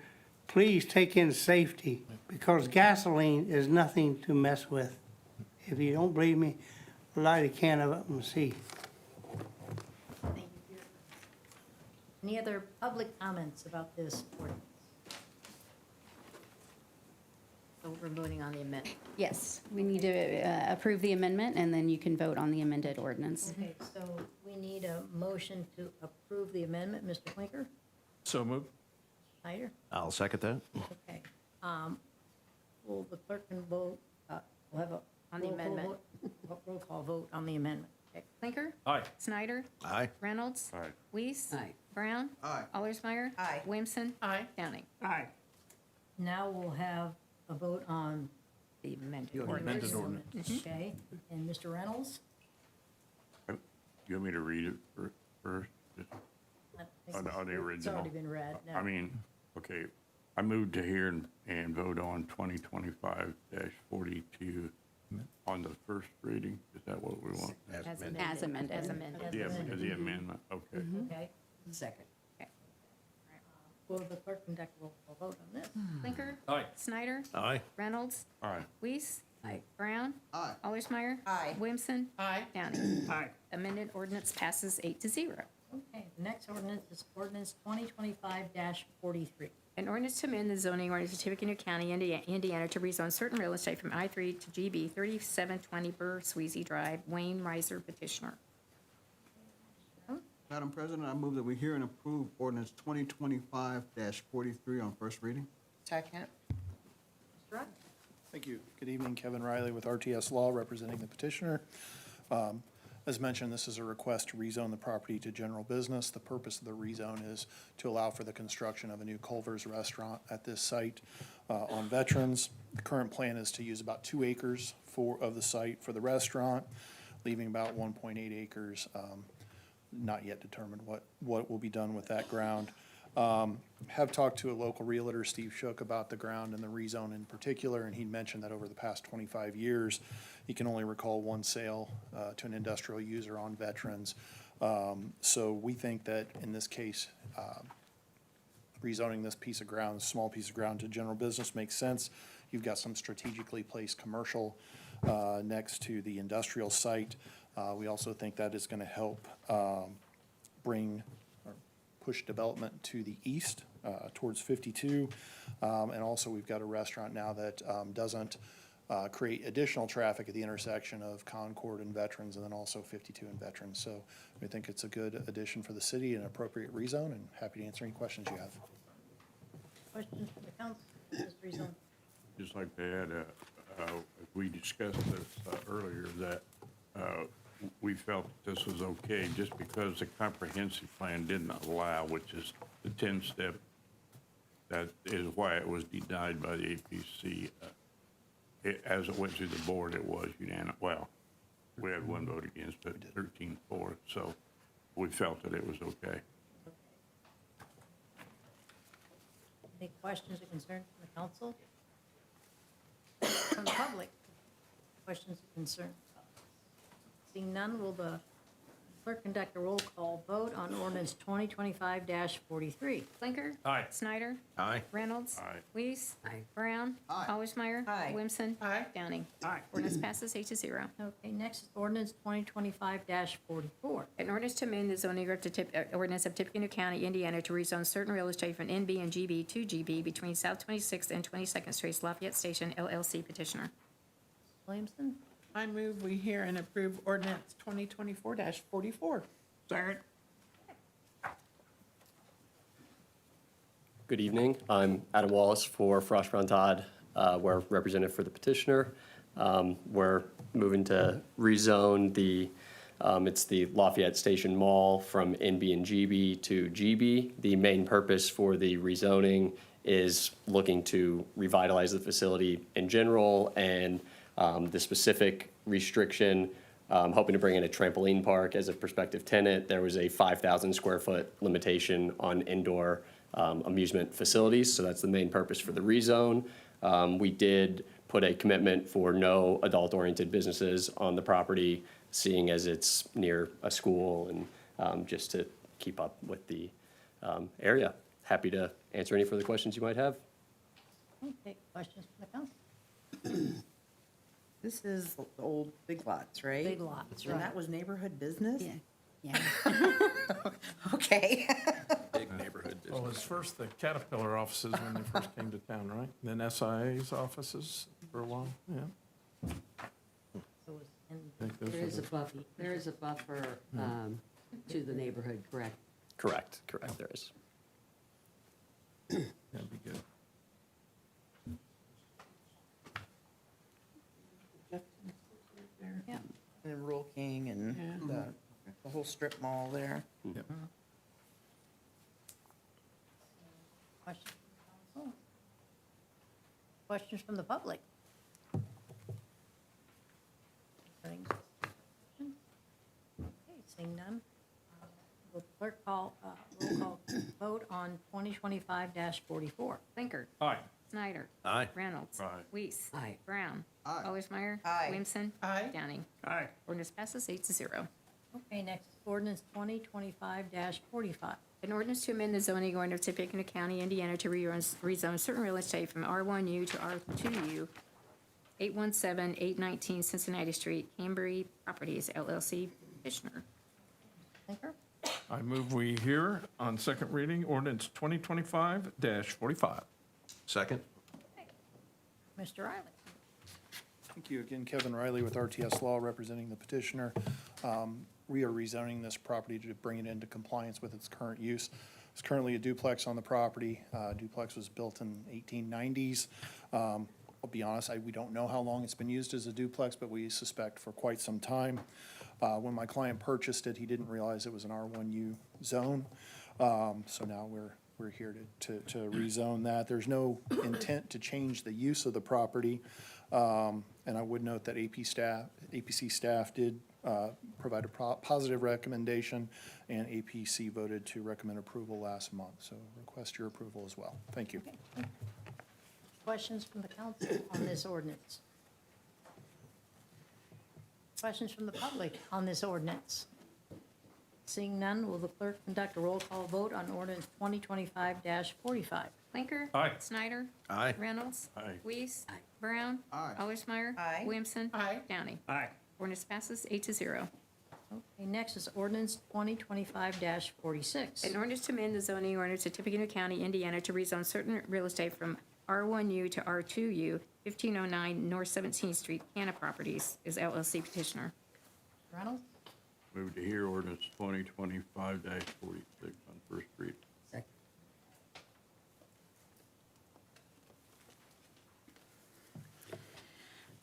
please take in safety, because gasoline is nothing to mess with. If you don't believe me, light a can of it and see. Thank you. Any other public comments about this ordinance? So we're voting on the amendment. Yes, we need to approve the amendment, and then you can vote on the amended ordinance. Okay, so we need a motion to approve the amendment. Mr. Clinker? So moved. Snyder? I'll second that. Okay. Will the clerk can vote, we'll have a. On the roll call amendment. vote- Roll call vote on the amendment. Okay. Clinker? Aye. Snyder? Aye. Reynolds? Aye. Weiss? Aye. Brown? Aye. Allersmeyer? Aye. Williamson? Aye. Downing? Aye. Now we'll have a vote on The amended the ordinance. amendment. Okay, and Mr. Reynolds? You want me to read it first? On the It's original. already been read. No. I mean, okay, I moved to hear and vote on 2025-42 on the first reading. Is that what we want? As amended. As amended. Yeah, the amendment, okay. Okay. Second. Will the clerk conduct a roll call vote on this? Blinker. Aye. Snyder. Aye. Reynolds. Aye. Weiss. Aye. Brown. Aye. Allersmeyer. Aye. Williamson. Aye. Downing. Aye. Amended ordinance passes 8-0. Okay, the next ordinance is ordinance 2025-43. An ordinance to amend the zoning ordinance of Tippecanoe County, Indiana to rezone certain real estate from I-3 to GB 3720 Burr Sweezy Drive, Wayne Reiser petitioner. Madam President, I move that we hear and approve ordinance 2025-43 on first reading. Second. Mr. Rudd? Thank you. Good evening, Kevin Riley with RTS Law, representing the petitioner. As mentioned, this is a request to rezone the property to general business. The purpose of the rezone is to allow for the construction of a new Culver's restaurant at this site on Veterans. The current plan is to use about 2 acres of the site for the restaurant, leaving about 1.8 acres, not yet determined what will be done with that ground. Have talked to a local realtor, Steve Shook, about the ground and the rezone in particular, and he mentioned that over the past 25 years, he can only recall one sale to an industrial user on Veterans. So we think that in this case, rezoning this piece of ground, small piece of ground to general business makes sense. You've got some strategically placed commercial next to the industrial site. We also think that is going to help bring or push development to the east towards 52. And also, we've got a restaurant now that doesn't create additional traffic at the intersection of Concord and Veterans, and then also 52 and Veterans. So we think it's a good addition for the city and appropriate rezone, and happy to answer any questions you have. Questions from the council? This rezone. Just like to add, we discussed this earlier, that we felt this was okay just because the comprehensive plan didn't allow, which is the 10-step. That is why it was denied by the APC. As it went through the board, it was unanimous. Well, we had one vote against, but 13-4, so we felt that it was okay. Any questions or concerns from the council? From the public? Questions or concerns? Seeing none, will the clerk conduct a roll call vote on ordinance 2025-43? Blinker. Aye. Snyder. Aye. Reynolds. Aye. Weiss. Aye. Brown. Aye. Allersmeyer. Aye. Williamson. Aye. Downing. Aye. Ordinance passes 8-0. Okay, next is ordinance 2025-44. An ordinance to amend the zoning ordinance of Tippecanoe County, Indiana to rezone certain real estate from NB and GB to GB between South 26th and 22nd Streets, Lafayette Station, LLC petitioner. Williamson? I move we hear and approve ordinance 2024-44. Second. Good evening. I'm Adam Wallace for Frost Brown Todd. We're representative for the petitioner. We're moving to rezone it's the Lafayette Station Mall from NB and GB to GB. The main purpose for the rezoning is looking to revitalize the facility in general, and the specific restriction, hoping to bring in a trampoline park as a prospective tenant. There was a 5,000 square foot limitation on indoor amusement facilities, so that's the main purpose for the rezone. We did put a commitment for no adult-oriented businesses on the property, seeing as it's near a school, and just to keep up with the area. Happy to answer any further questions you might have. Okay, questions from the council? This is the old Big Lots, right? Big Lots, And right. that was neighborhood business? Yeah. Okay. Big neighborhood Well, it was business. first the Caterpillar offices when they first came to town, right? Then SIA's offices for a while, yeah. So it's in I think those There were is a the- buffer, there is a buffer to the neighborhood, correct? Correct, there is. That'd be good. Yeah. And Rural King and the whole strip mall there. Yep. questions from the council? Questions from the public? Concerning this petition? Okay, seeing none, will the clerk call, roll call vote on 2025-44? Blinker. Aye. Snyder. Aye. Reynolds. Aye. Weiss. Aye. Brown. Aye. Allersmeyer. Aye. Williamson. Aye. Downing. Aye. Ordinance passes 8-0. Okay, next is ordinance 2025-45. An ordinance to amend the zoning ordinance of Tippecanoe County, Indiana to rezone certain real estate from R1U to R2U, 817-819 Cincinnati Street, Cambry Properties LLC. Petitioner. Blinker? I move we hear on second reading ordinance 2025-45. Second? Mr. Riley? Thank you again, Kevin Riley with RTS Law, representing the petitioner. We are rezoning this property to bring it into compliance with its current use. It's currently a duplex on the property. Duplex was built in 1890s. I'll be honest, we don't know how long it's been used as a duplex, but we suspect for quite some time. When my client purchased it, he didn't realize it was an R1U zone. So now we're here to rezone that. There's no intent to change the use of the property. And I would note that APC staff did provide a positive recommendation, and APC voted to recommend approval last month. So request your approval as well. Thank you. Questions from the council on this ordinance? Questions from the public on this ordinance? Seeing none, will the clerk conduct a roll call vote on ordinance 2025-45? Blinker. Aye. Snyder. Aye. Reynolds. Aye. Weiss. Brown. Aye. Allersmeyer. Aye. Williamson. Aye. Downing. Aye. Ordinance passes 8-0. Okay, next is ordinance 2025-46. An ordinance to amend the zoning ordinance of Tippecanoe County, Indiana to rezone certain real estate from R1U to R2U, 1509 North 17th Street, Canna Properties is LLC. Petitioner. Reynolds? Move to hear ordinance 2025-46 on first reading. Second.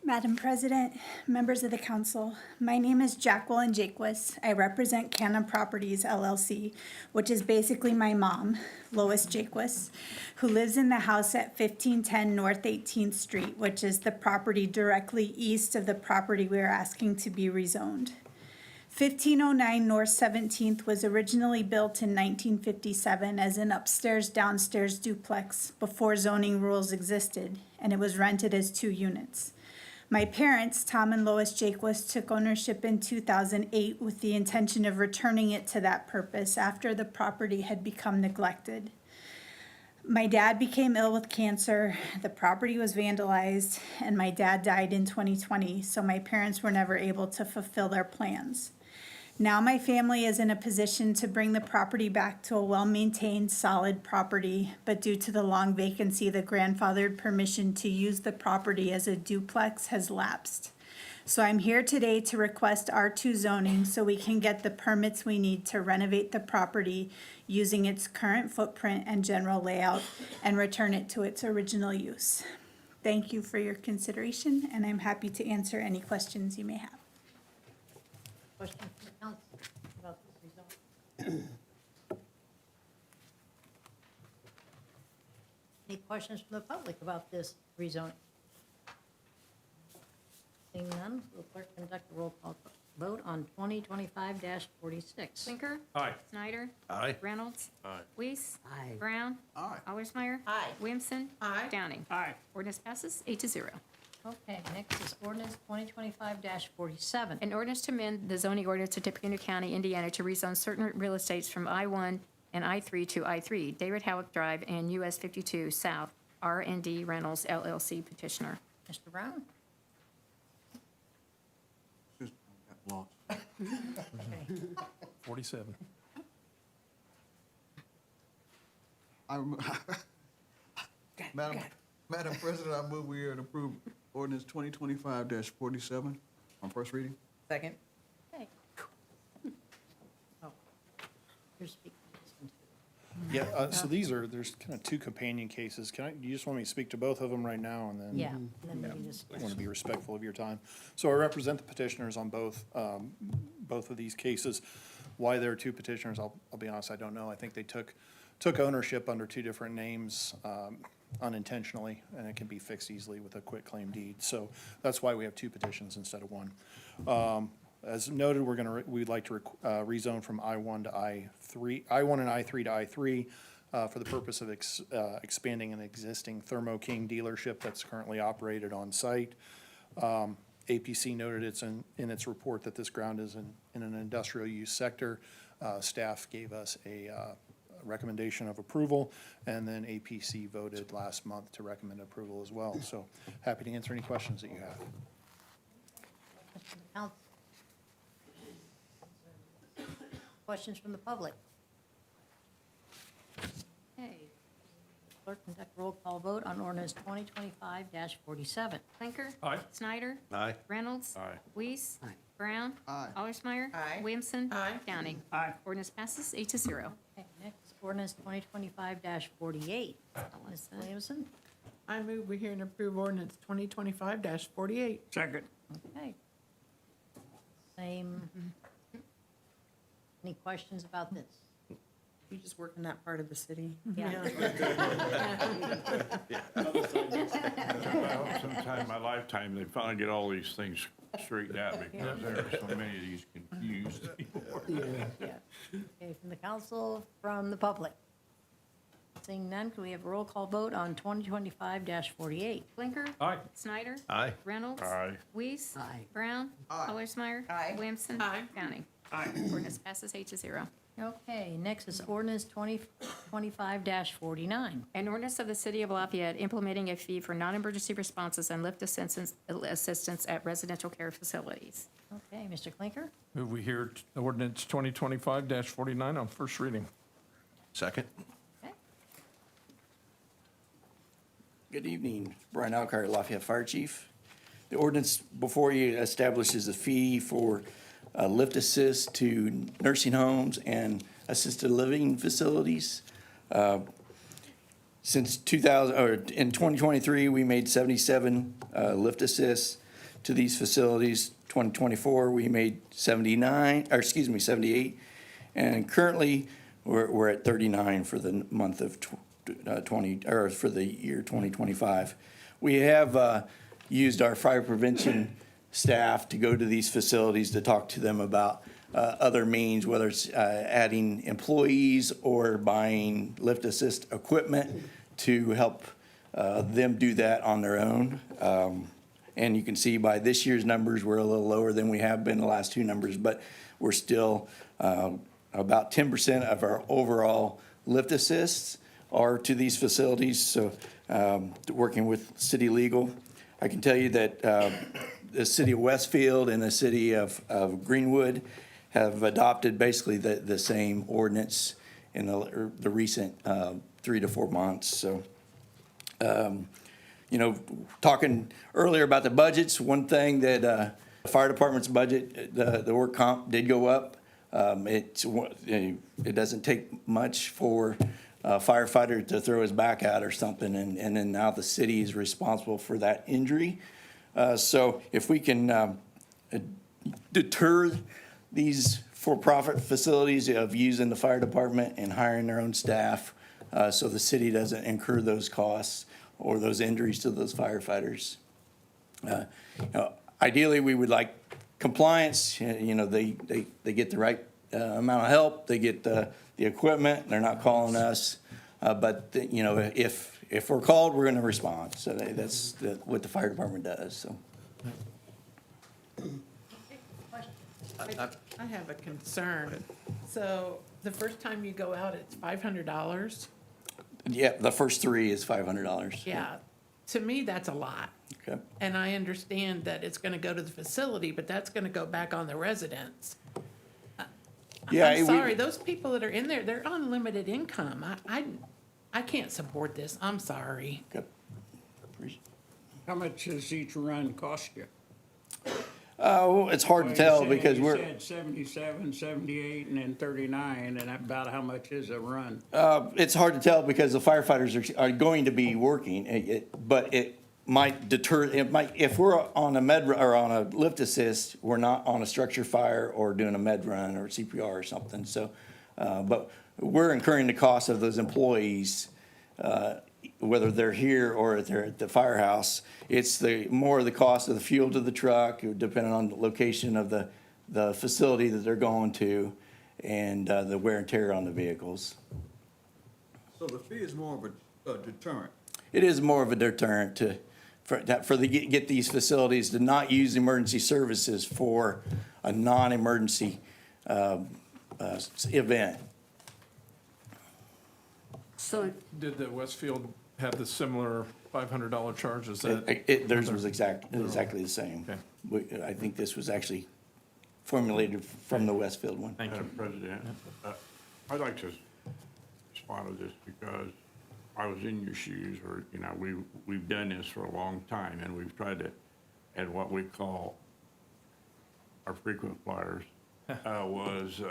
Madam President, members of the council, my name is Jacqueline Jaquis. I represent Cannon Properties LLC, which is basically my mom, Lois Jaquis, who lives in the house at 1510 North 18th Street, which is the property directly east of the property we are asking to be rezoned. 1509 North 17th was originally built in 1957 as an upstairs-downstairs duplex before zoning rules existed, and it was rented as 2 units. My parents, Tom and Lois Jaquis, took ownership in 2008 with the intention of returning it to that purpose after the property had become neglected. My dad became ill with cancer, the property was vandalized, and my dad died in 2020, so my parents were never able to fulfill their plans. Now my family is in a position to bring the property back to a well-maintained, solid property, but due to the long vacancy, the grandfathered permission to use the property as a duplex has lapsed. So I'm here today to request R2 zoning so we can get the permits we need to renovate the property using its current footprint and general layout and return it to its original use. Thank you for your consideration, and I'm happy to answer any questions you may have. Question from the council about this rezone? Any questions from the public about this rezoning? Seeing none, will the clerk conduct a roll call vote on 2025-46? Blinker. Aye. Snyder. Aye. Reynolds. Aye. Weiss. Aye. Brown. Aye. Allersmeyer. Aye. Williamson. Aye. Downing. Aye. Ordinance passes 8-0. Okay, next is ordinance 2025-47. An ordinance to amend the zoning ordinance of Tippecanoe County, Indiana to rezone certain real estates from I-1 and I-3 to I-3, David Howick Drive and US 52 South, R&D Reynolds LLC. Petitioner. Mr. Brown? Just got lost. Okay. 47. Madam President, I move we hear and approve ordinance 2025-47 on first reading. Second. Okay. Oh, you're speaking to this one too. Yeah, so there's kind of 2 companion cases. You just want me to speak to both of them right now and then? Yeah, and then we can just. I want to be respectful of your time. So I represent the petitioners on both of these cases. Why there are 2 petitioners, I'll be honest, I don't know. I think they took ownership under 2 different names unintentionally, and it can be fixed easily with a quitclaim deed. So that's why we have 2 petitions instead of 1. As noted, we'd like to rezone from I-1 to I-3, I-1 and I-3 to I-3 for the purpose of expanding an existing Thermo King dealership that's currently operated on site. APC noted in its report that this ground is in an industrial use sector. Staff gave us a recommendation of approval, and then APC voted last month to recommend approval as well. So happy to answer any questions that you have. Questions from the public? Okay. Clerk, conduct roll call vote on ordinance 2025-47. Clinker? Aye. Snyder? Aye. Reynolds? Aye. Weiss? Aye. Brown? Aye. Allersmeyer? Aye. Williamson? Aye. Downing? Aye. Ordinance passes 8-0. Okay, next, ordinance 2025-48. Ms. Williamson? I move we hear and approve ordinance 2025-48. Second. Okay. Same. Any questions about this? You just work in that part of the city. Yeah. Well, sometime in my lifetime, they finally get all these things straightened out because there are so many of these confused people. Yeah. Okay, from the council, from the public. Seeing none, can we have a roll call vote on 2025-48? Clinker? Aye. Snyder? Aye. Reynolds? Aye. Weiss? Aye. Brown? Aye. Allersmeyer? Aye. Williamson? Aye. Downing? Aye. Ordinance passes 8-0. Okay, next is ordinance 2025-49. An ordinance of the City of Lafayette implementing a fee for non-emergency responses and lift assistance at residential care facilities. Okay, Mr. Clinker? Move we hear ordinance 2025-49 on first reading. Second? Okay. Good evening, Brian Alcart, Lafayette Fire Chief. The ordinance before you establishes a fee for lift assist to nursing homes and assisted living facilities. Since 2023, we made 77 lift assists to these facilities. 2024, we made 78, and currently we're at 39 for the month of for the year 2025. We have used our fire prevention staff to go to these facilities to talk to them about other means, whether it's adding employees or buying lift assist equipment to help them do that on their own. And you can see by this year's numbers, we're a little lower than we have been the last two numbers, but we're still about 10% of our overall lift assists are to these facilities. So working with city legal, I can tell you that the city of Westfield and the city of Greenwood have adopted basically the same ordinance in the recent 3 to 4 months. So, talking earlier about the budgets, one thing that the fire department's budget, the work comp did go up. It doesn't take much for a firefighter to throw his back out or something, and then now the city is responsible for that injury. So if we can deter these for-profit facilities of using the fire department and hiring their own staff, so the city doesn't incur those costs or those injuries to those firefighters. Ideally, we would like compliance. They get the right amount of help. They get the equipment. They're not calling us. But if we're called, we're going to respond. So that's what the fire department does. So. I have a concern. So the first time you go out, it's $500? Yeah, the first 3 is $500. Yeah. To me, that's a lot. Okay. And I understand that it's going to go to the facility, but that's going to go back on the residents. Yeah, I'm sorry, those people that are in there, they're on limited income. I can't support this. I'm sorry. Okay. How much does each run cost you? Well, it's hard to tell because You said 77, 78, and then 39, and about how much is a run? It's hard to tell because the firefighters are going to be working, but it might deter, if we're on a med or on a lift assist, we're not on a structure fire or doing a med run or CPR or something. So, but we're incurring the cost of those employees, whether they're here or they're at the firehouse. It's more of the cost of the fuel to the truck, depending on the location of the the facility that they're going to and the wear and tear on the vehicles. So the fee is more of a deterrent. It is more of a deterrent get these facilities to not use emergency services for a non-emergency event. So, Did the Westfield have the similar $500 charge? Is that? Theirs was exactly the same. Okay. I think this was actually formulated from the Westfield one. Thank you. Madam President, I'd like to respond to this because I was in your shoes, or, you know, we've done this for a long time, and we've tried to add what we call our frequent flyers, has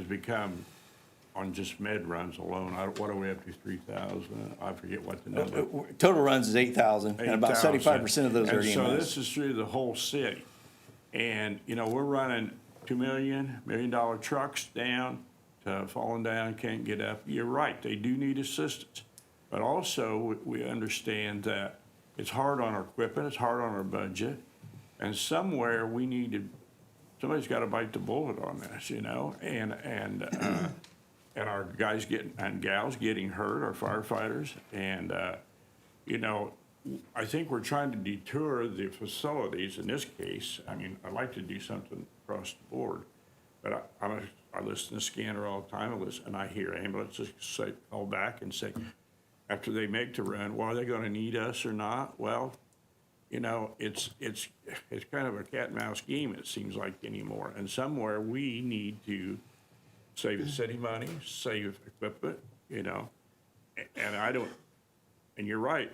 become, on just med runs alone, what are we up to, 3,000? I forget what the number. Total runs is 8,000, and about 75% of those are And so EMS. this is through the whole city. And, you know, we're running $2 million trucks down to falling down, can't get up. You're right, they do need assistance. But also, we understand that it's hard on our equipment, it's hard on our budget. And somewhere we need to, somebody's got to bite the bullet on this, you know? And our guys and gals getting hurt, our firefighters. And, you know, I think we're trying to detour the facilities in this case. I mean, I'd like to do something across the board, but I listen to Scanner all the time, and I hear ambulances say, call back and say, after they make the run, well, are they gonna need us or not? Well, you know, it's kind of a cat and mouse game, it seems like anymore. And somewhere we need to save the city money, save equipment, you know, and you're right.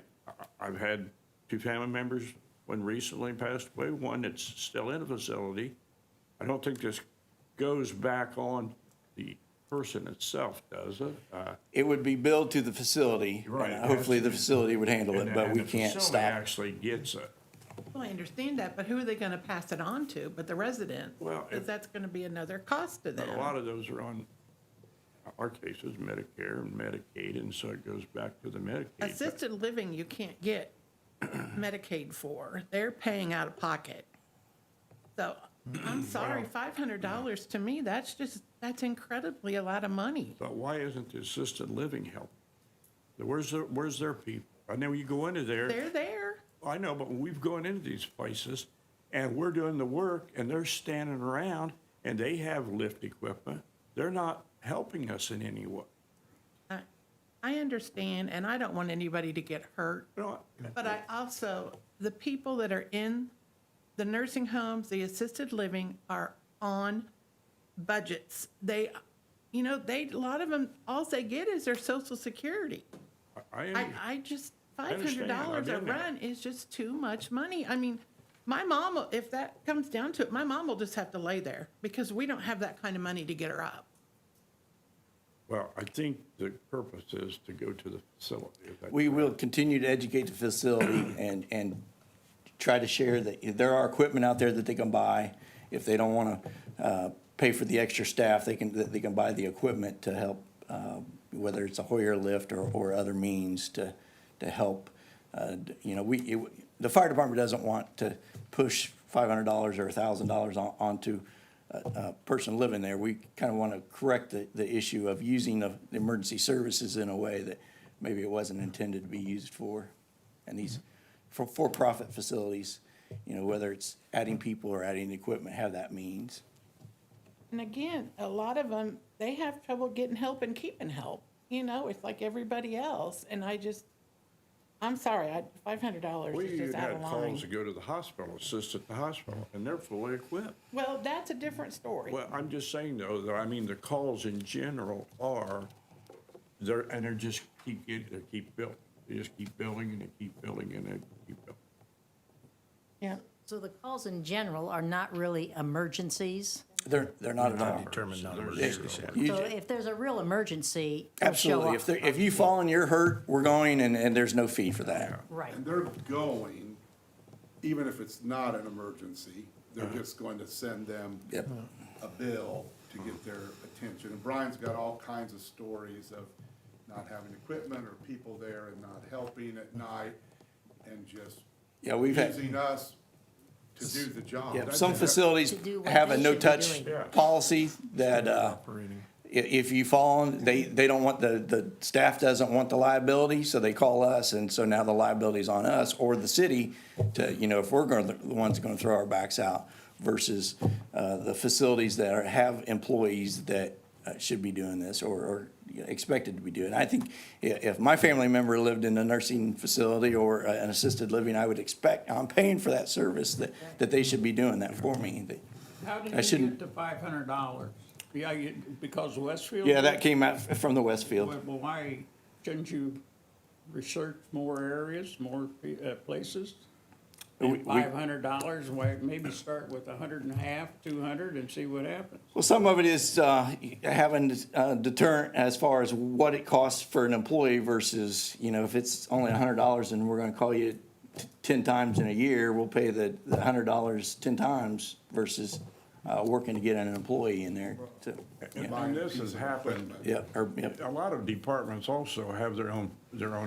I've had 2 family members, one recently passed away, one that's still in a facility. I don't think this goes back on the person itself, does it? It would be billed to the facility. Right. and Hopefully, the facility would handle it, but we And the can't facility stop. actually gets it. Well, I understand that, but who are they gonna pass it on to but the resident? Well, Because that's gonna be another cost to But them. a lot of those are on, our cases, Medicare and Medicaid, and so it goes back to the Medicaid. Assisted living, you can't get Medicaid for. They're paying out of pocket. So, I'm sorry, $500 to me, that's incredibly a lot of money. But why isn't the assisted living help? Where's their people? I know you go into there. They're there. I know, but we've gone into these places and we're doing the work and they're standing around and they have lift equipment. They're not helping us in any way. I understand, and I don't want anybody to get hurt. But I also, the people that are in the nursing homes, the assisted living are on budgets. They, you know, a lot of them, all they get is their social security. I just, understand. I've $500 a been there. run is just too much money. I mean, my mom, if that comes down to it, my mom will just have to lay there because we don't have that kind of money to get her up. Well, I think the purpose is to go to the facility. We will continue to educate the facility and try to share that there are equipment out there that they can buy. If they don't want to pay for the extra staff, they can buy the equipment to help, whether it's a Hoyer lift or other means to help. You know, the fire department doesn't want to push $500 or $1,000 onto a person living there. We kind of want to correct the issue of using the emergency services in a way that maybe it wasn't intended to be used for. And these for-profit facilities, you know, whether it's adding people or adding equipment, have that means. And again, a lot of them, they have trouble getting help and keeping help. You know, it's like everybody else. And I'm sorry, $500 We is just out had of calls line. to go to the hospital, assist at the hospital, and they're fully equipped. Well, that's a different story. Well, I'm just saying though, that I mean, the calls in general are, they're just keep building. They just keep building and they keep building and they keep building. Yeah. So the calls in general are not really emergencies? They're not at all. Determined non-emergencies. So if there's a real emergency, they'll show Absolutely. up. If you fall and you're hurt, we're going, and there's no fee for that. Right. And they're going, even if it's not an emergency, they're just going to send them Yep. a bill to get their attention. And Brian's got all kinds of stories of not having equipment or people there and not helping at night and just Yeah, we've had- using us To do the job. Yeah, some facilities To do what have a they should be no-touch doing. policy that, Operating. if you fall on, they don't want, the staff doesn't want the liability, so they call us, and so now the liability's on us or the city to, if we're the ones gonna throw our backs out versus, the facilities that have employees that should be doing this or expected to be doing it. I think if my family member lived in a nursing facility or an assisted living, I would expect, I'm paying for that service, that they should be doing that for me. How did I you shouldn't- get to $500? Yeah, because of Westfield? Yeah, that came out from the Westfield. Well, why, shouldn't you research more areas, more places? And $500, why, maybe start with 150, 200 and see what happens. Well, some of it is having a deterrent as far as what it costs for an employee versus, if it's only $100 and we're gonna call you 10 times in a year, we'll pay the $100 10 times versus working to get an employee in there to. And this has happened. Yep. A lot of departments also have their own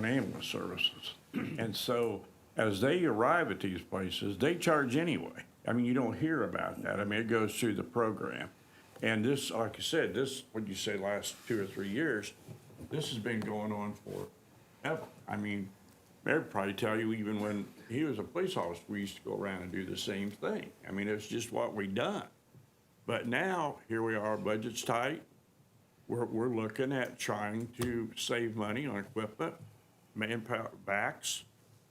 ambulance services. And so as they arrive at these places, they charge anyway. I mean, you don't hear about that. I mean, it goes through the program. And this, like you said, what'd you say, last 2 or 3 years, this has been going on forever. I mean, they'd probably tell you even when he was a police officer, we used to go around and do the same thing. I mean, it's just what we done. But now, here we are, budget's tight. We're looking at trying to save money on equipment, manpower, backs,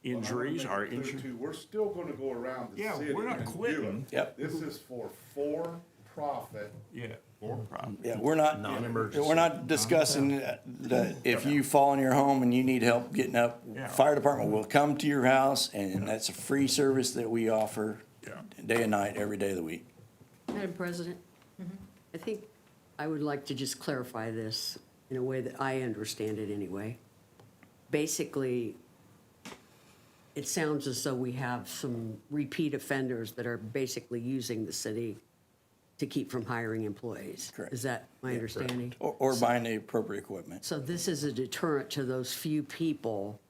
injuries, our injuries. We're still gonna go around the Yeah, city we're not and do quitting. it. Yep. This is for profit. Yeah, for profit. Yeah, we're not, Non-emergency. we're not discussing that if you fall in your home and you need help getting up, Yeah. fire department will come to your house, and that's a free service that we offer Yeah. day and night, every day of the week. Madam President, I think I would like to just clarify this in a way that I understand it anyway. Basically, it sounds as though we have some repeat offenders that are basically using the city to keep from hiring employees. Correct. Is that my understanding? Or buying the appropriate equipment. So this is a deterrent to those few people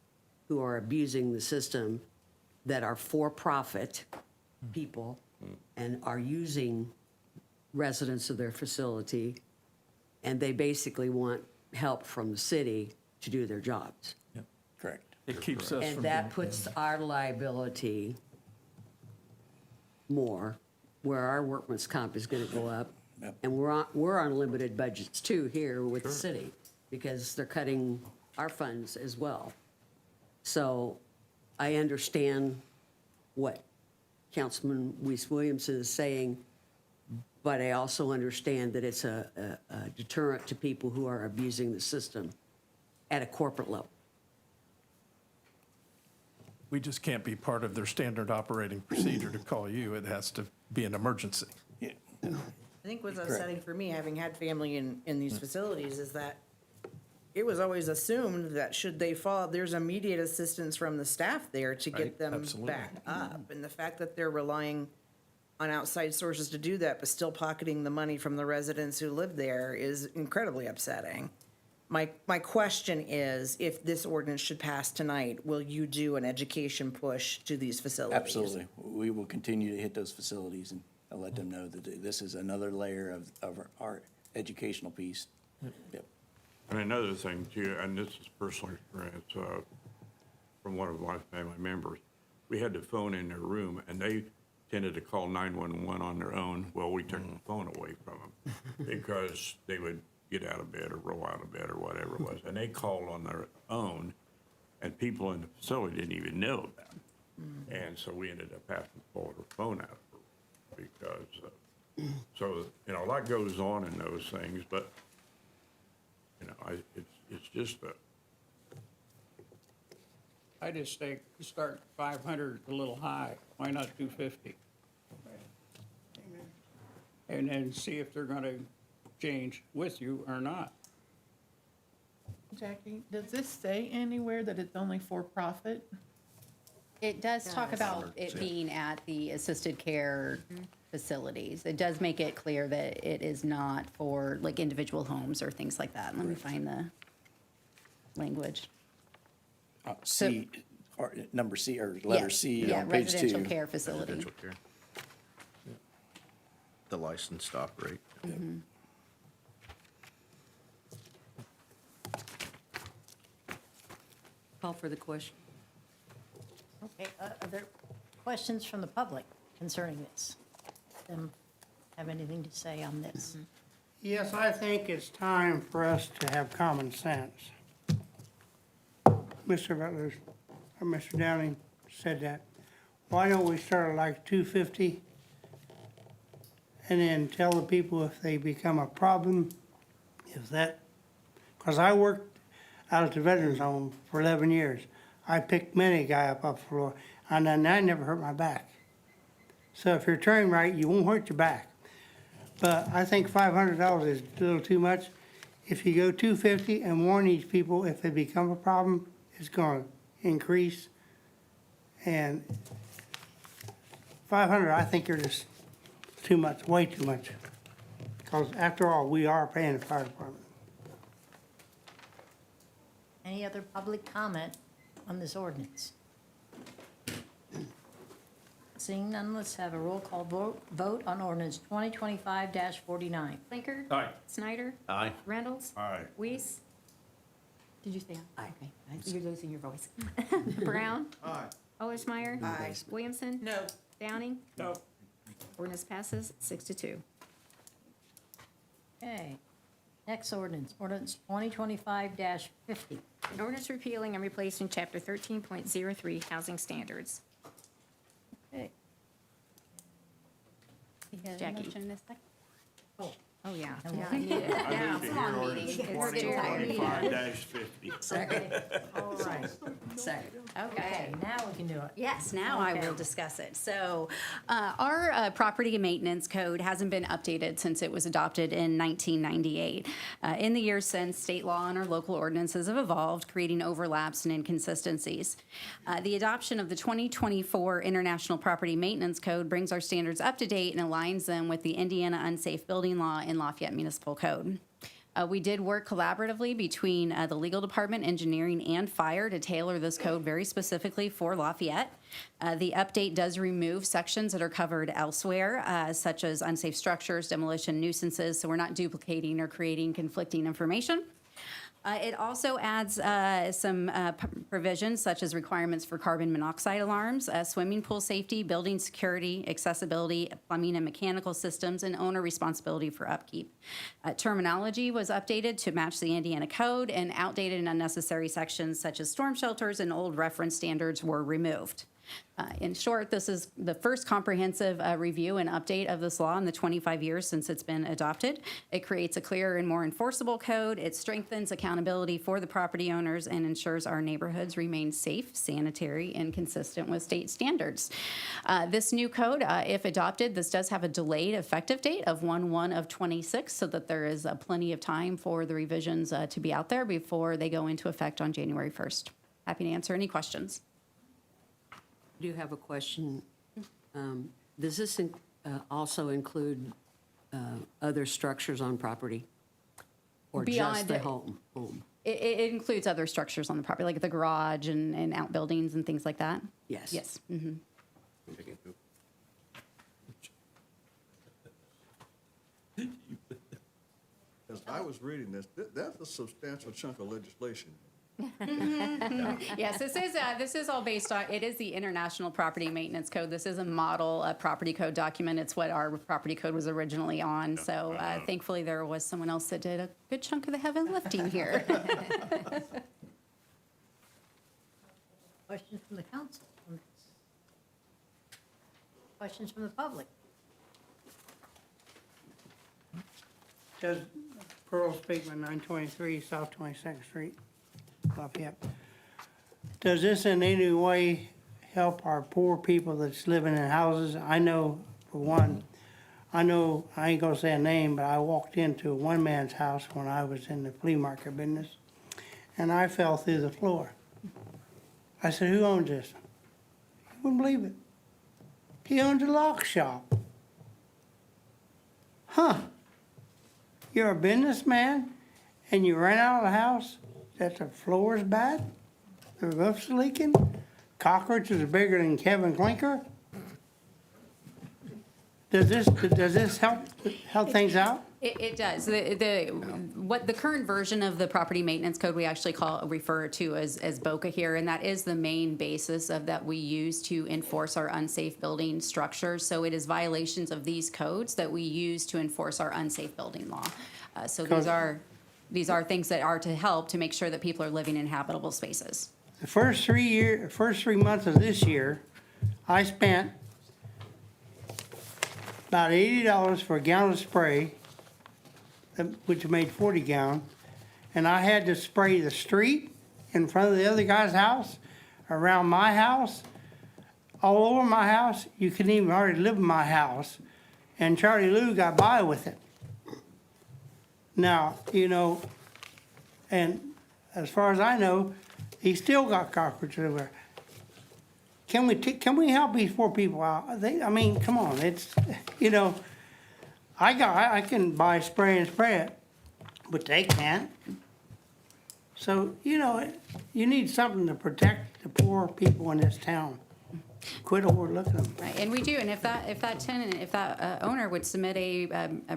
who are abusing the system that are for-profit people and are using residents of their facility, and they basically want help from the city to do their jobs. Correct. It keeps us And from. that puts our liability more, where our workman's comp is gonna go up. Yep. And we're on limited budgets too here with the city, because they're cutting our funds as well. So I understand what Councilman Weiss Williamson is saying, but I also understand that it's a deterrent to people who are abusing the system at a corporate level. We just can't be part of their standard operating procedure to call you. It has to be an emergency. Yeah. I think what's upsetting for me, having had family in these facilities, is that it was always assumed that should they fall, there's immediate assistance from the staff there to Right, get them absolutely. back up. And the fact that they're relying on outside sources to do that, but still pocketing the money from the residents who live there is incredibly upsetting. My question is, if this ordinance should pass tonight, will you do an education push to these facilities? Absolutely. We will continue to hit those facilities and let them know that this is another layer of our educational piece. Yep. And another thing too, and this is personal experience from one of my family members, we had the phone in their room and they tended to call 911 on their own. Well, we took the phone away from them because they would get out of bed or roll out of bed or whatever it was. And they called on their own and people in the facility didn't even know about it. And so we ended up having to pull her phone out of her because, so, a lot goes on in those things, but it's just a. I just think start 500 a little high. Why not 250? And then see if they're gonna change with you or not. Jackie, does this say anywhere that it's only for profit? It does talk about it being at the assisted care facilities. It does make it clear that it is not for like individual homes or things like that. Let me find the language. C, or number C, or letter C Yeah, on page 2. residential care facility. Residential care. the license to operate. Call for the question. Okay, are there questions from the public concerning this? Them have anything to say on this? Yes, I think it's time for us to have common sense. Mr. Butler, or Mr. Downing said that. Why don't we start at like 250? And then tell the people if they become a problem, if that, because I worked out at the Veterans Home for 11 years. I picked many guy up off the floor, and then I never hurt my back. So if you're trained right, you won't hurt your back. But I think $500 is a little too much. If you go 250 and warn these people, if they become a problem, it's gonna increase. And 500, I think you're just too much, way too much. Because after all, we are paying the fire department. Any other public comment on this ordinance? Seeing none, let's have a roll call vote on ordinance 2025-49. Blinker. Aye. Snyder. Aye. Reynolds. Aye. Weiss. Did you say aye? Okay, you're losing your voice. Brown. Aye. Olsmeyer. Aye. Williamson. No. Downing. No. Ordinance passes 6-2. Okay, next ordinance, ordinance 2025-50. An ordinance repealing and replacing chapter 13.03 housing standards. Okay. Jackie. Oh, Oh, yeah. And Yeah, we'll- I need it. I Yeah, move to come hear on, ordinance meeting. It's due. 2025-50. Second. all right. Second. Okay, now we can do it. Yes, now I Okay. will discuss it. So our property maintenance code hasn't been updated since it was adopted in 1998. In the years since, state law and our local ordinances have evolved, creating overlaps and inconsistencies. The adoption of the 2024 International Property Maintenance Code brings our standards up to date and aligns them with the Indiana Unsafe Building Law and Lafayette Municipal Code. We did work collaboratively between the legal department, engineering, and fire to tailor this code very specifically for Lafayette. The update does remove sections that are covered elsewhere, such as unsafe structures, demolition, nuisances, so we're not duplicating or creating conflicting information. It also adds some provisions such as requirements for carbon monoxide alarms, swimming pool safety, building security, accessibility, plumbing and mechanical systems, and owner responsibility for upkeep. Terminology was updated to match the Indiana code, and outdated and unnecessary sections such as storm shelters and old reference standards were removed. In short, this is the first comprehensive review and update of this law in the 25 years since it's been adopted. It creates a clearer and more enforceable code. It strengthens accountability for the property owners and ensures our neighborhoods remain safe, sanitary, and consistent with state standards. This new code, if adopted, this does have a delayed effective date of 1/1/26, so that there is plenty of time for the revisions to be out there before they go into effect on January 1st. Happy to answer any questions. Do you have a question? Does this also include other structures on property? Or just Beyond the it. home? It includes other structures on the property, like the garage and outbuildings and things like that? Yes. Yes. Mhm. As I was reading this, that's a substantial chunk of legislation. Yes, this is all based on, it is the International Property Maintenance Code. This is a model property code document. It's what our property code was originally on. So thankfully, there was someone else that did a good chunk of the heavy lifting here. Questions from the council on this? Questions from the public? Does Pearl Speakman, 923 South 22nd Street, Lafayette. Does this in any way help our poor people that's living in houses? I know, for one, I ain't gonna say a name, but I walked into a one man's house when I was in the flea market business, and I fell through the floor. I said, who owns this? You wouldn't believe it. He owns a lock shop. Huh? You're a businessman and you rent out of the house that the floor is bad, the roof's leaking, cockroaches are bigger than Kevin Clinker? Does this help things out? It does. What the current version of the property maintenance code we actually refer to as BOCA here, and that is the main basis of that we use to enforce our unsafe building structures. So it is violations of these codes that we use to enforce our unsafe building law. So these are things that are to help to make sure that people are living in habitable spaces. The first 3 months of this year, I spent about $80 for a gallon of spray, which made 40 gallon, and I had to spray the street in front of the other guy's house, around my house, all over my house. You couldn't even hardly live in my house, and Charlie Lou got by with it. Now, you know, and as far as I know, he still got cockroaches everywhere. Can we help these poor people out? I mean, come on, it's, you know, I can buy spray and spray it, but they can't. So, you know, you need something to protect the poor people in this town. Quit overlooking them. Right, and we do, and if that tenant, owner would submit a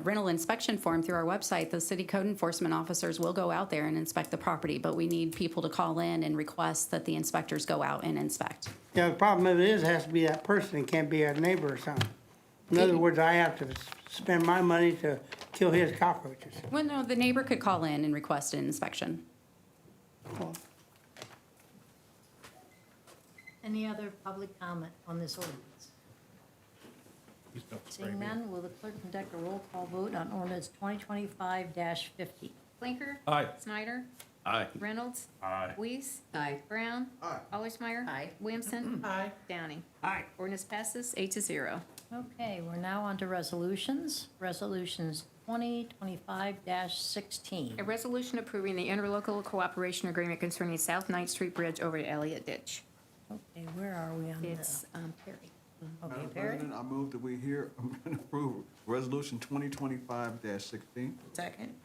rental inspection form through our website, the city code enforcement officers will go out there and inspect the property, but we need people to call in and request that the inspectors go out and inspect. Yeah, the problem of it is, it has to be that person, it can't be a neighbor or something. In other words, I have to spend my money to kill his cockroaches. Well, no, the neighbor could call in and request an inspection. Any other public comment on this ordinance? Seeing none, will the clerk conduct a roll call vote on ordinance 2025-50? Blinker. Aye. Snyder. Aye. Reynolds. Aye. Weiss. Aye. Brown. Aye. Allersmeyer. Aye. Williamson. Aye. Downing. Aye. Ordinance passes 8-0. Okay, we're now on to resolutions. Resolutions 2025-16. A resolution approving the interlocal cooperation agreement concerning South 9th Street Bridge over the Elliott Ditch. Okay, where are we on It's this? Perry. Okay, Madam Perry? President, I move that we hear and approve Resolution 2025-16. Second?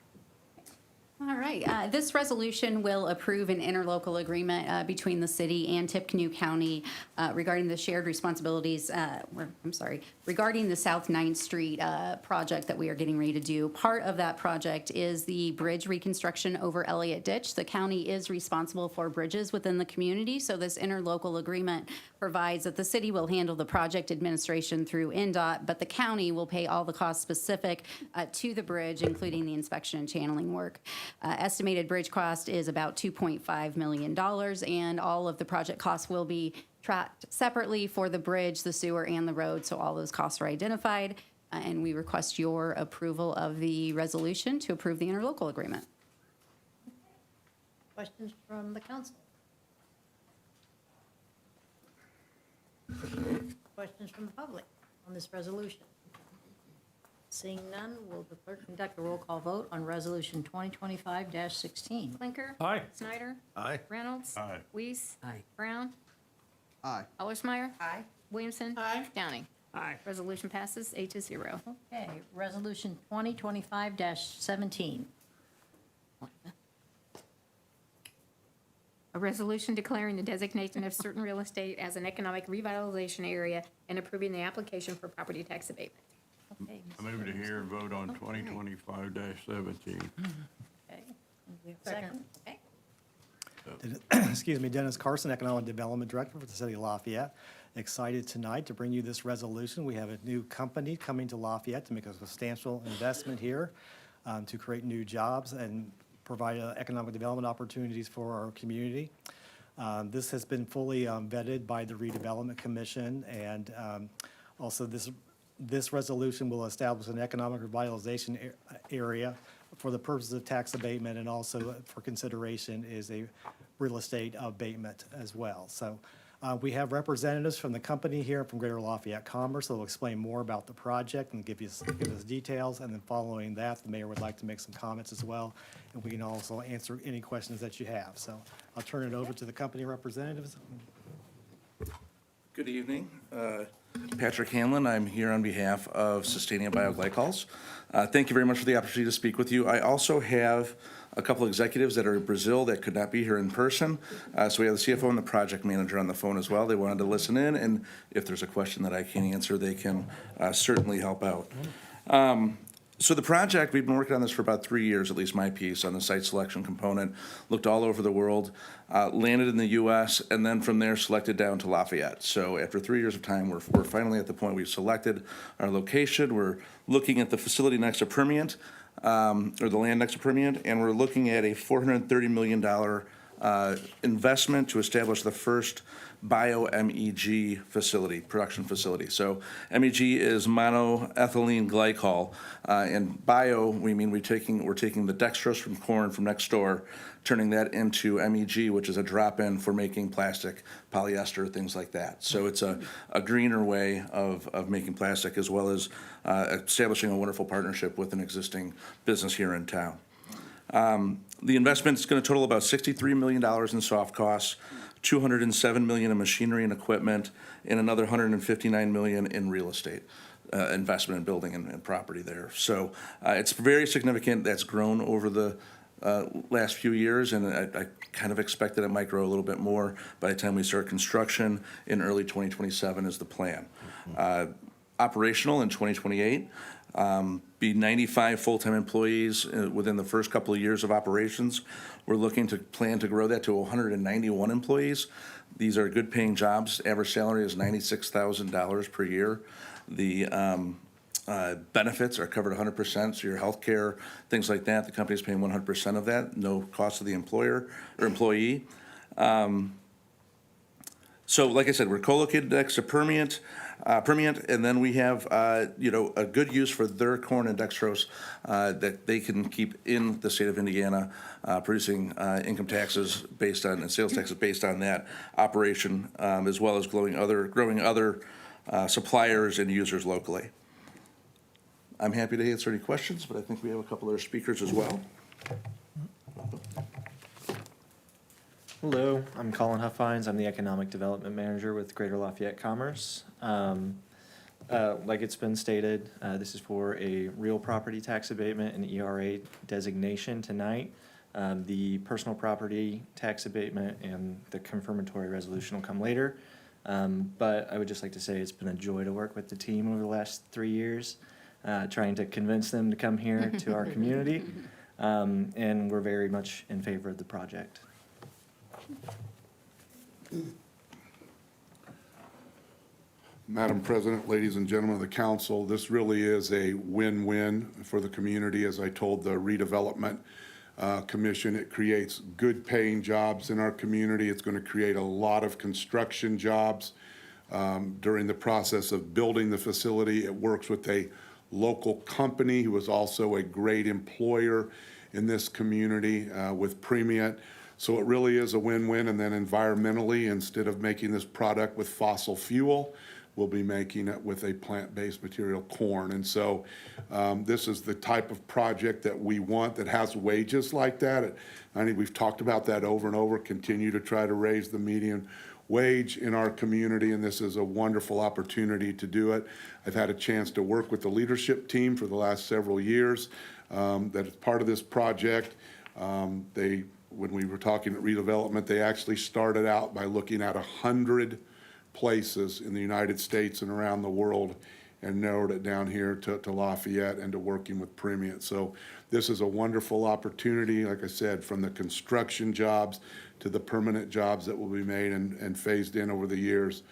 All right, this resolution will approve an interlocal agreement between the city and Tippecanoe County regarding the shared responsibilities, regarding the South 9th Street project that we are getting ready to do. Part of that project is the bridge reconstruction over Elliott Ditch. The county is responsible for bridges within the community, so this interlocal agreement provides that the city will handle the project administration through NDOT, but the county will pay all the costs specific to the bridge, including the inspection and channeling work. Estimated bridge cost is about $2.5 million, and all of the project costs will be tracked separately for the bridge, the sewer, and the road, so all those costs are identified, and we request your approval of the resolution to approve the interlocal agreement. Questions from the council? Questions from the public on this resolution? Seeing none, will the clerk conduct a roll call vote on resolution 2025-16? Blinker. Aye. Snyder. Aye. Reynolds. Aye. Weiss. Aye. Brown. Aye. Allersmeyer. Aye. Williamson. Aye. Downing. Aye. Resolution passes 8-0. Okay, resolution 2025-17. A resolution declaring the designation of certain real estate as an economic revitalization area and approving the application for property tax abatement. Okay, I move to hear and vote on 2025-17. okay. We have a second? Okay. Excuse me, Dennis Carson, Economic Development Director for the City of Lafayette. Excited tonight to bring you this resolution. We have a new company coming to Lafayette to make a substantial investment here to create new jobs and provide economic development opportunities for our community. This has been fully vetted by the Redevelopment Commission, and also this resolution will establish an economic revitalization area for the purposes of tax abatement, and also for consideration is a real estate abatement as well. So we have representatives from the company here from Greater Lafayette Commerce that will explain more about the project and give us details. And then following that, the mayor would like to make some comments as well. And we can also answer any questions that you have. So I'll turn it over to the company representatives. Good evening. Patrick Hanlon. I'm here on behalf of Sustaining Bioglycols. Thank you very much for the opportunity to speak with you. I also have a couple executives that are in Brazil that could not be here in person. So we have the CFO and the project manager on the phone as well. They wanted to listen in, and if there's a question that I can't answer, they can certainly help out. So the project, we've been working on this for about 3 years, at least my piece, on the site selection component. Looked all over the world, landed in the U.S., and then from there selected down to Lafayette. So after 3 years of time, we're finally at the point we've selected our location. We're looking at the facility next to Permian, or the land next to Permian, and we're looking at a $430 million investment to establish the first bio-MEG facility, production facility. So MEG is monoethylene glycol, and bio, we mean we're taking the dextrose from corn from next door, turning that into MEG, which is a drop-in for making plastic, polyester, things like that. So it's a greener way of making plastic, as well as establishing a wonderful partnership with an existing business here in town. The investment is going to total about $63 million in soft costs, $207 million in machinery and equipment, and another $159 million in real estate investment in building and property there. So it's very significant. That's grown over the last few years, and I kind of expect that it might grow a little bit more by the time we start construction in early 2027 is the plan. Operational in 2028. Be 95 full-time employees within the first couple of years of operations. We're looking to plan to grow that to 191 employees. These are good-paying jobs. Average salary is $96,000 per year. The benefits are covered 100%, so your health care, things like that, the company's paying 100% of that, no cost to the employer or employee. So like I said, we're co-located next to Permian, and then we have, a good use for their corn and dextrose that they can keep in the state of Indiana, producing income taxes based on, and sales taxes based on that operation, as well as growing other suppliers and users locally. I'm happy to answer any questions, but I think we have a couple other speakers as well. Hello, I'm Colin Huffines. I'm the Economic Development Manager with Greater Lafayette Commerce. Like it's been stated, this is for a real property tax abatement and ERA designation tonight. The personal property tax abatement and the confirmatory resolution will come later. But I would just like to say it's been a joy to work with the team over the last 3 years, trying to convince them to come here to our community. And we're very much in favor of the project. Madam President, ladies and gentlemen of the council, this really is a win-win for the community. As I told the redevelopment commission, it creates good paying jobs in our community. It's going to create a lot of construction jobs during the process of building the facility. It works with a local company who is also a great employer in this community with Premium. So it really is a win-win. And then environmentally, instead of making this product with fossil fuel, we'll be making it with a plant-based material, corn. And so this is the type of project that we want that has wages like that. I think we've talked about that over and over, continue to try to raise the median wage in our community, and this is a wonderful opportunity to do it. I've had a chance to work with the leadership team for the last several years that is part of this project. When we were talking at redevelopment, they actually started out by looking at 100 places in the United States and around the world and narrowed it down here to Lafayette and to working with Premium. So this is a wonderful opportunity, like I said, from the construction jobs to the permanent jobs that will be made and phased in over the years.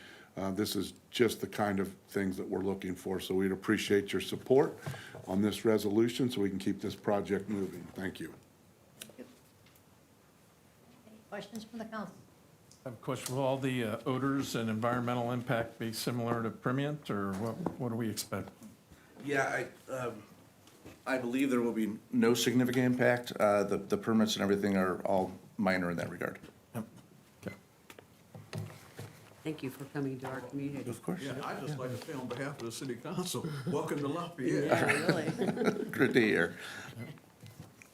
This is just the kind of things that we're looking for. So we'd appreciate your support on this resolution so we can keep this project moving. Thank you. Questions from the council? I have a question. Will all the odors and environmental impact be similar to Primient, or what do we expect? Yeah, I believe there will be no significant impact. The permits and everything are all minor in that regard. Thank you for coming to our community. Of course. Yeah, I'd just like to say on behalf of the city council, welcome to Lafayette. Yeah, really. Good to hear.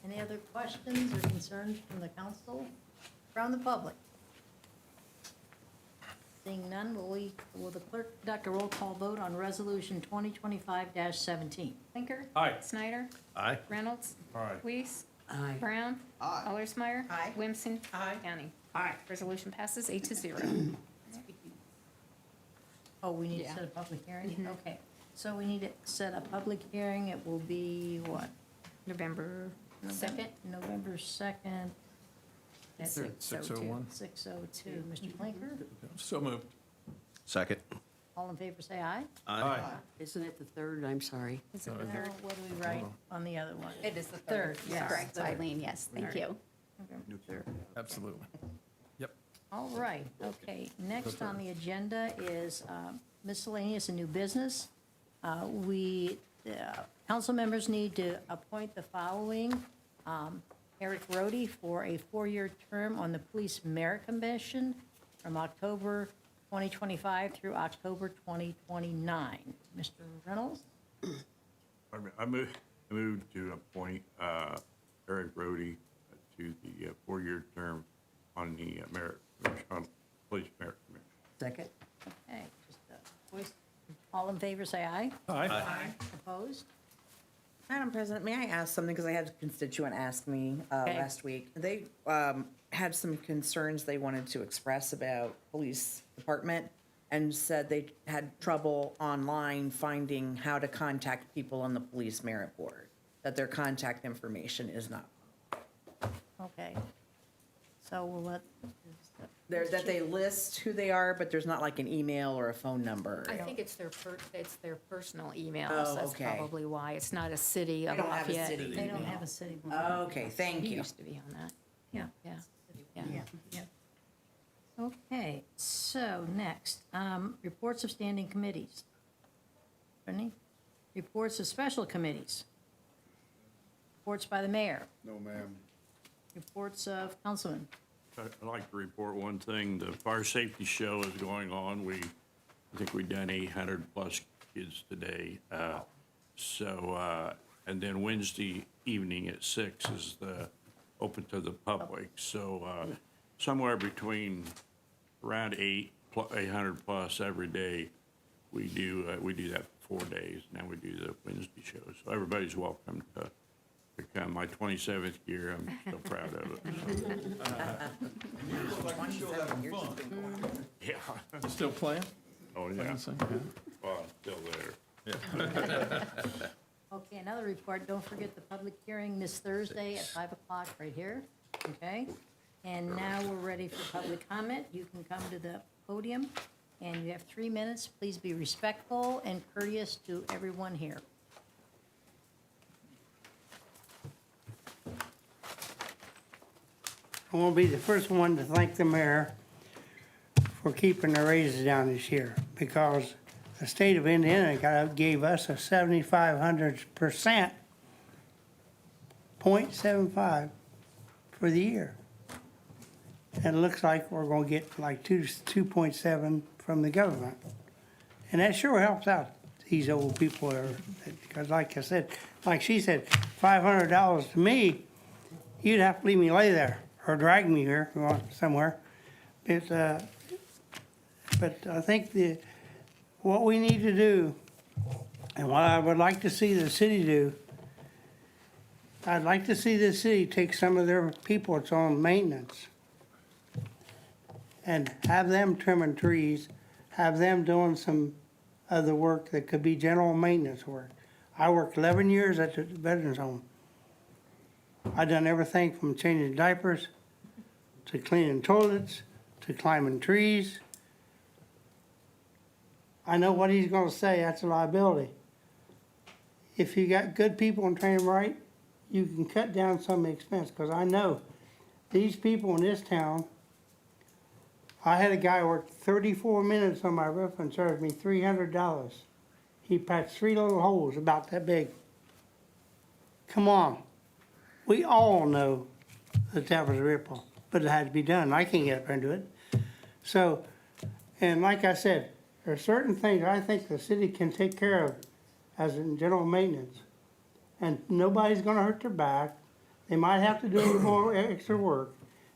Any other questions or concerns from the council, from the public? Seeing none, will the clerk conduct a roll call vote on resolution 2025-17? Thinker? Aye. Snyder? Aye. Reynolds? Aye. Weiss? Aye. Brown. Aye. Allersmeyer. Aye. Wilmson. Aye. County. Aye. Resolution passes 8-0. Oh, we need to Yeah. set a public hearing? Okay. So we need to set a public hearing. It will be what? November 2nd. November 2nd. At 6:01. 6:02. Mr. Blinker, So moved. Second. all in favor, say aye. Aye. Isn't it the third? I'm sorry. Is it now, what do we write on the other one? It is the Third, yes. Correct, Eileen, yes, thank you. Absolutely. Yep. All right, okay. Next on the agenda is miscellaneous and new business. Council members need to appoint the following. Eric Rhodey for a 4-year term on the Police Merit Commission from October 2025 through October 2029. Mr. Reynolds? I move to appoint Eric Rhodey to the 4-year term on the Police Merit Commission. Second? Okay, just a voice. All in favor, say aye. Aye. Opposed? Madam President, may I ask something? Because I had a constituent ask me Okay. last week. They had some concerns they wanted to express about police department and said they had trouble online finding how to contact people on the police merit board, that their contact information is not, Okay. So we'll let. that they list who they are, but there's not like an email or a phone number. I think it's their personal emails. Oh, That's okay. probably why. It's not a city They of don't have a Lafayette. city. They don't have a city one. Okay, thank He you. used to be on that. Yeah. Yeah. Yeah. Okay, so next, reports of standing committees. Brittany? Reports of special committees. Reports by the mayor. No, ma'am. Reports of councilmen. I'd like to report one thing. The fire safety show is going on. I think we've done 800+ kids today. And then Wednesday evening at 6 is open to the public. So somewhere between around 800+ every day, we do that for 4 days, and then we do the Wednesday show. So everybody's welcome to come. My 27th year, I'm so proud of it. Yeah. Still playing? Oh, yeah. Wednesday? Yeah. Well, I'm still there. Okay, another report, don't forget the public hearing this Thursday at 5 o'clock right here, okay? And now we're ready for public comment. You can come to the podium, and you have 3 minutes. Please be respectful and courteous to everyone here. I want to be the first one to thank the mayor for keeping the raises down this year, because the state of Indiana gave us a 7,500%, 0.75 for the year. And it looks like we're gonna get like 2.7 from the government. And that sure helps out these old people there, because like I said, like she said, $500 to me, you'd have to leave me lay there or drag me here if you want somewhere. But I think what we need to do, and what I would like to see the city do, I'd like to see the city take some of their people that's on maintenance and have them trimming trees, have them doing some other work that could be general maintenance work. I worked 11 years at the Veterans Home. I done everything from changing diapers to cleaning toilets to climbing trees. I know what he's gonna say, that's a liability. If you got good people and train them right, you can cut down some of the expense, because I know these people in this town, I had a guy work 34 minutes on my roof and charged me $300. He patched 3 little holes about that big. Come on. We all know that was a ripoff, but it had to be done. I can't get up there and do it. So, and like I said, there are certain things I think the city can take care of as in general maintenance. And nobody's gonna hurt their back. They might have to do more extra work.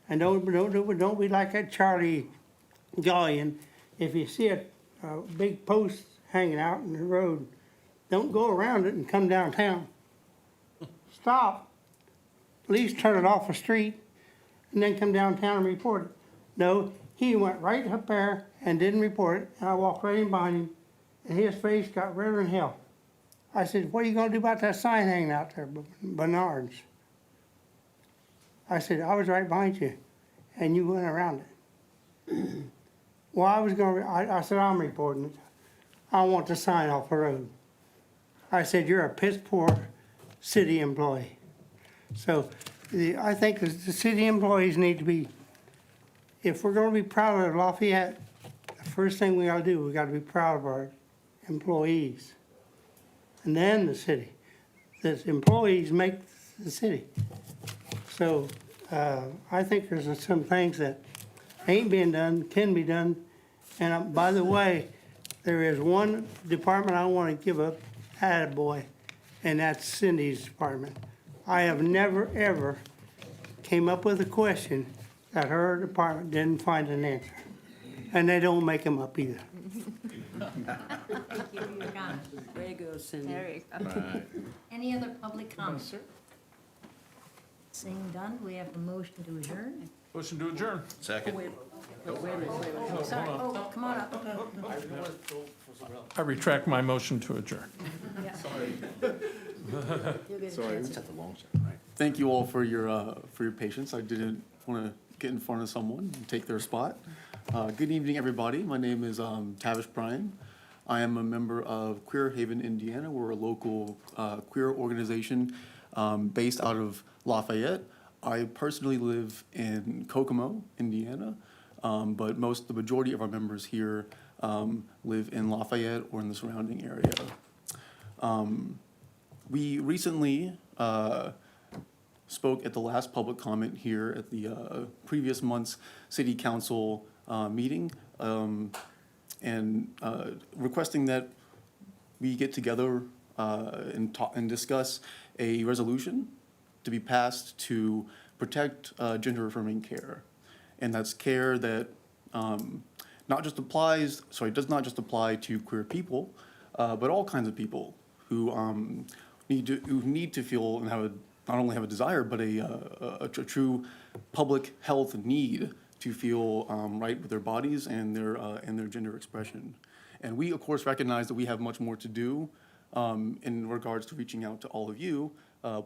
And don't be like that Charlie Gallion. If you see a big post hanging out in the road, don't go around it and come downtown. Stop. least turn it off the street and then come downtown and report it. No, he went right up there and didn't report it, and I walked right in behind him, and his face got redder than hell. I said, what are you gonna do about that sign hanging out there, Bernard's? I said, I was right behind you, and you went around it. Well, I said, I'm reporting it. I want the sign off the road. I said, you're a piss poor city employee. So I think the city employees need to be, if we're gonna be proud of Lafayette, the first thing we gotta do, we gotta be proud of our employees. And then the city. The employees make the city. So I think there's some things that ain't being done, can be done. And by the way, there is one department I want to give up, attaboy, and that's Cindy's department. I have never, ever came up with a question that her department didn't find an answer. And they don't make them up either. Thank you for your comment. Way to go, Cindy. There you go. Any other public comments? Seeing done, we have a motion to adjourn. Motion to adjourn. Second. Oh, sorry, oh, come on up. I retract my motion to adjourn. Sorry. Thank you all for your patience. I didn't want to get in front of someone and take their spot. Good evening, everybody. My name is Tavish Bryan. I am a member of Queer Haven, Indiana. We're a local queer organization based out of Lafayette. I personally live in Kokomo, Indiana, but the majority of our members here live in Lafayette or in the surrounding area. We recently spoke at the last public comment here at the previous month's city council meeting and requesting that we get together and discuss a resolution to be passed to protect gender affirming care. And that's care that does not just apply to queer people, but all kinds of people who need to feel and not only have a desire, but a true public health need to feel right with their bodies and their gender expression. And we, of course, recognize that we have much more to do in regards to reaching out to all of you.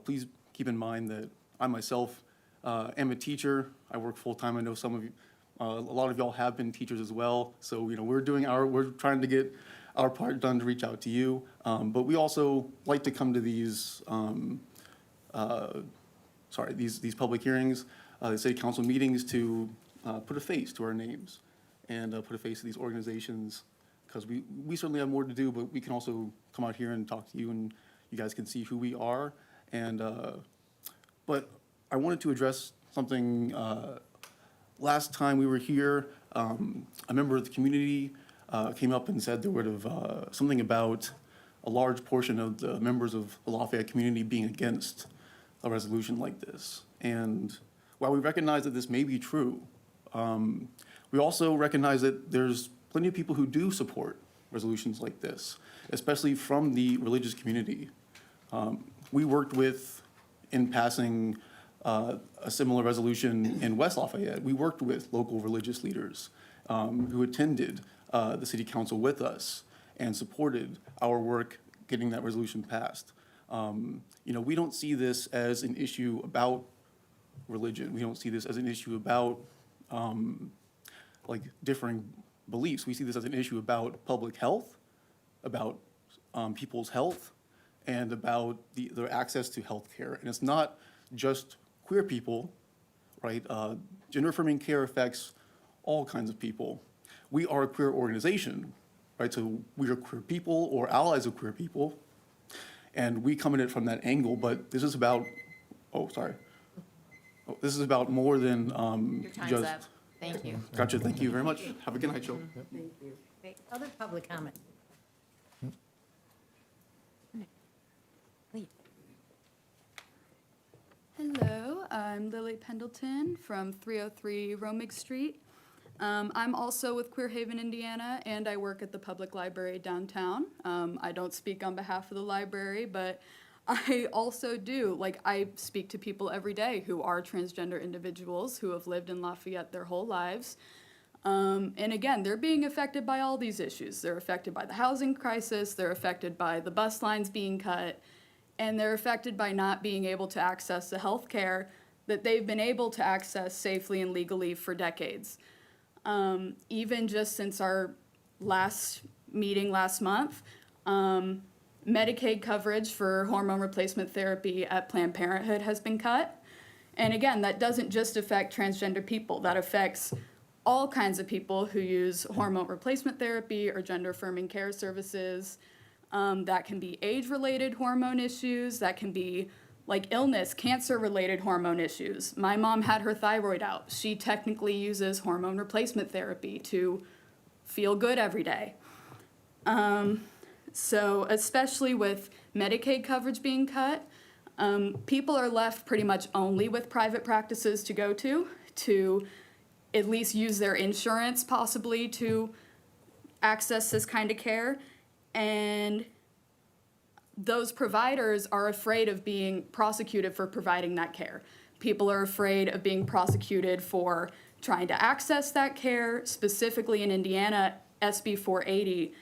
Please keep in mind that I myself am a teacher. I work full-time. I know some of you, a lot of y'all have been teachers as well. So, we're trying to get our part done to reach out to you. But we also like to come to these public hearings, the city council meetings to put a face to our names and put a face to these organizations, because we certainly have more to do, but we can also come out here and talk to you, and you guys can see who we are. And but I wanted to address something. Last time we were here, a member of the community came up and said there would have something about a large portion of the members of the Lafayette community being against a resolution like this. And while we recognize that this may be true, we also recognize that there's plenty of people who do support resolutions like this, especially from the religious community. We worked with, in passing a similar resolution in West Lafayette, we worked with local religious leaders who attended the city council with us and supported our work getting that resolution passed. We don't see this as an issue about religion. We don't see this as an issue about differing beliefs. We see this as an issue about public health, about people's health, and about their access to health care. And it's not just queer people, right? Gender affirming care affects all kinds of people. We are a queer organization, right? So we are queer people or allies of queer people, and we come at it from that angle, but this is about, this is about more than Your time's just. up. Thank you. Gotcha, thank you very much. Have a good night, Joe. Thank you. Okay, other public comment? Hello, I'm Lily Pendleton from 303 Romig Street. I'm also with Queer Haven, Indiana, and I work at the public library downtown. I don't speak on behalf of the library, but I also do, like, I speak to people every day who are transgender individuals who have lived in Lafayette their whole lives. And again, they're being affected by all these issues. They're affected by the housing crisis, they're affected by the bus lines being cut, and they're affected by not being able to access the health care that they've been able to access safely and legally for decades. Even just since our last meeting last month, Medicaid coverage for hormone replacement therapy at Planned Parenthood has been cut. And again, that doesn't just affect transgender people, that affects all kinds of people who use hormone replacement therapy or gender affirming care services. That can be age-related hormone issues, that can be like illness, cancer-related hormone issues. My mom had her thyroid out. She technically uses hormone replacement therapy to feel good every day. So especially with Medicaid coverage being cut, people are left pretty much only with private practices to go to at least use their insurance possibly to access this kind of care. And those providers are afraid of being prosecuted for providing that care. People are afraid of being prosecuted for trying to access that care. Specifically in Indiana, SB 480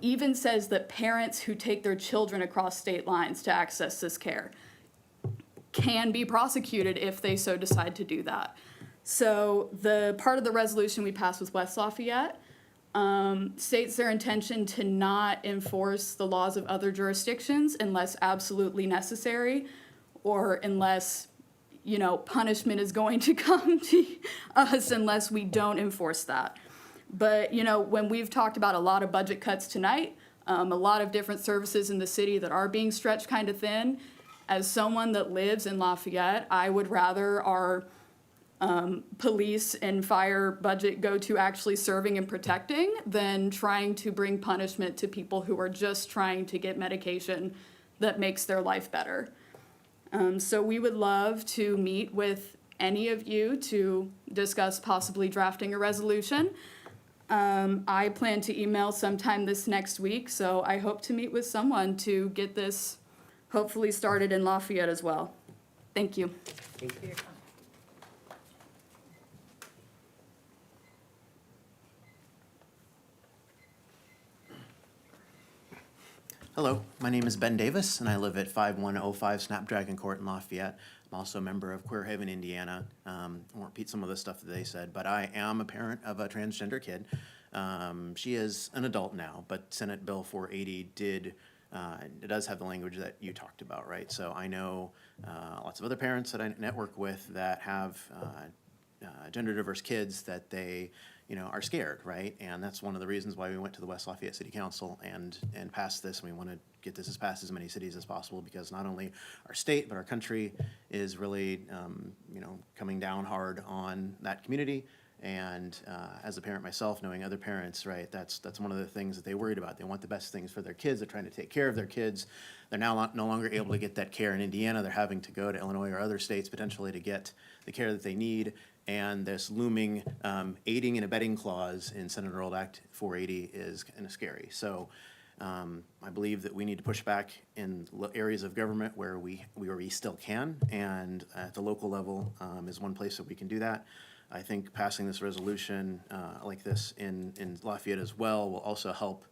even says that parents who take their children across state lines to access this care can be prosecuted if they so decide to do that. So the part of the resolution we passed with West Lafayette states their intention to not enforce the laws of other jurisdictions unless absolutely necessary, or unless, you know, punishment is going to come to us unless we don't enforce that. But, you know, when we've talked about a lot of budget cuts tonight, a lot of different services in the city that are being stretched kind of thin, as someone that lives in Lafayette, I would rather our police and fire budget go to actually serving and protecting than trying to bring punishment to people who are just trying to get medication that makes their life better. So we would love to meet with any of you to discuss possibly drafting a resolution. I plan to email sometime this next week, so I hope to meet with someone to get this hopefully started in Lafayette as well. Thank you. Thank you for your comment. Hello, my name is Ben Davis, and I live at 5105 Snapdragon Court in Lafayette. I'm also a member of Queer Haven, Indiana. I won't repeat some of the stuff that they said, but I am a parent of a transgender kid. She is an adult now, but Senate Bill 480 it does have the language that you talked about, right? So I know lots of other parents that I network with that have gender diverse kids that they are scared, right? And that's one of the reasons why we went to the West Lafayette City Council and passed this. And we want to get this passed as many cities as possible, because not only our state, but our country is really, coming down hard on that community. And as a parent myself, knowing other parents, right, that's one of the things that they worried about. They want the best things for their kids. They're trying to take care of their kids. They're now no longer able to get that care in Indiana. They're having to go to Illinois or other states potentially to get the care that they need. And this looming aiding and abetting clause in Senate Earl Act 480 is kind of scary. So I believe that we need to push back in areas of government where we still can, and at the local level is one place that we can do that. I think passing this resolution like this in Lafayette as well will also help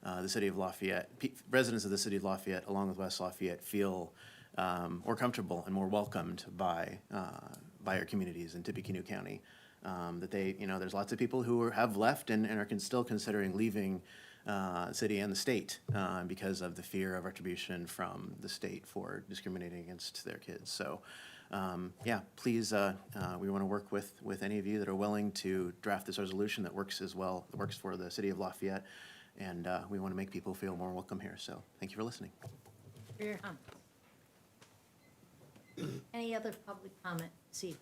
the city of Lafayette, residents of the city of Lafayette, along with West Lafayette, feel more comfortable and more welcomed by our communities in Tippecanoe County. That there's lots of people who have left and are still considering leaving the city and the state because of the fear of retribution from the state for discriminating against their kids. So, please, we want to work with any of you that are willing to draft this resolution that works for the city of Lafayette, and we want to make people feel more welcome here. So, thank you for listening. For your comments. Any other public comment? See.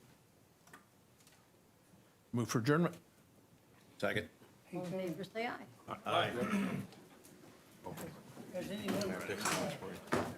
Move for adjournment. Second. All in favor, say aye. Aye. Does anyone-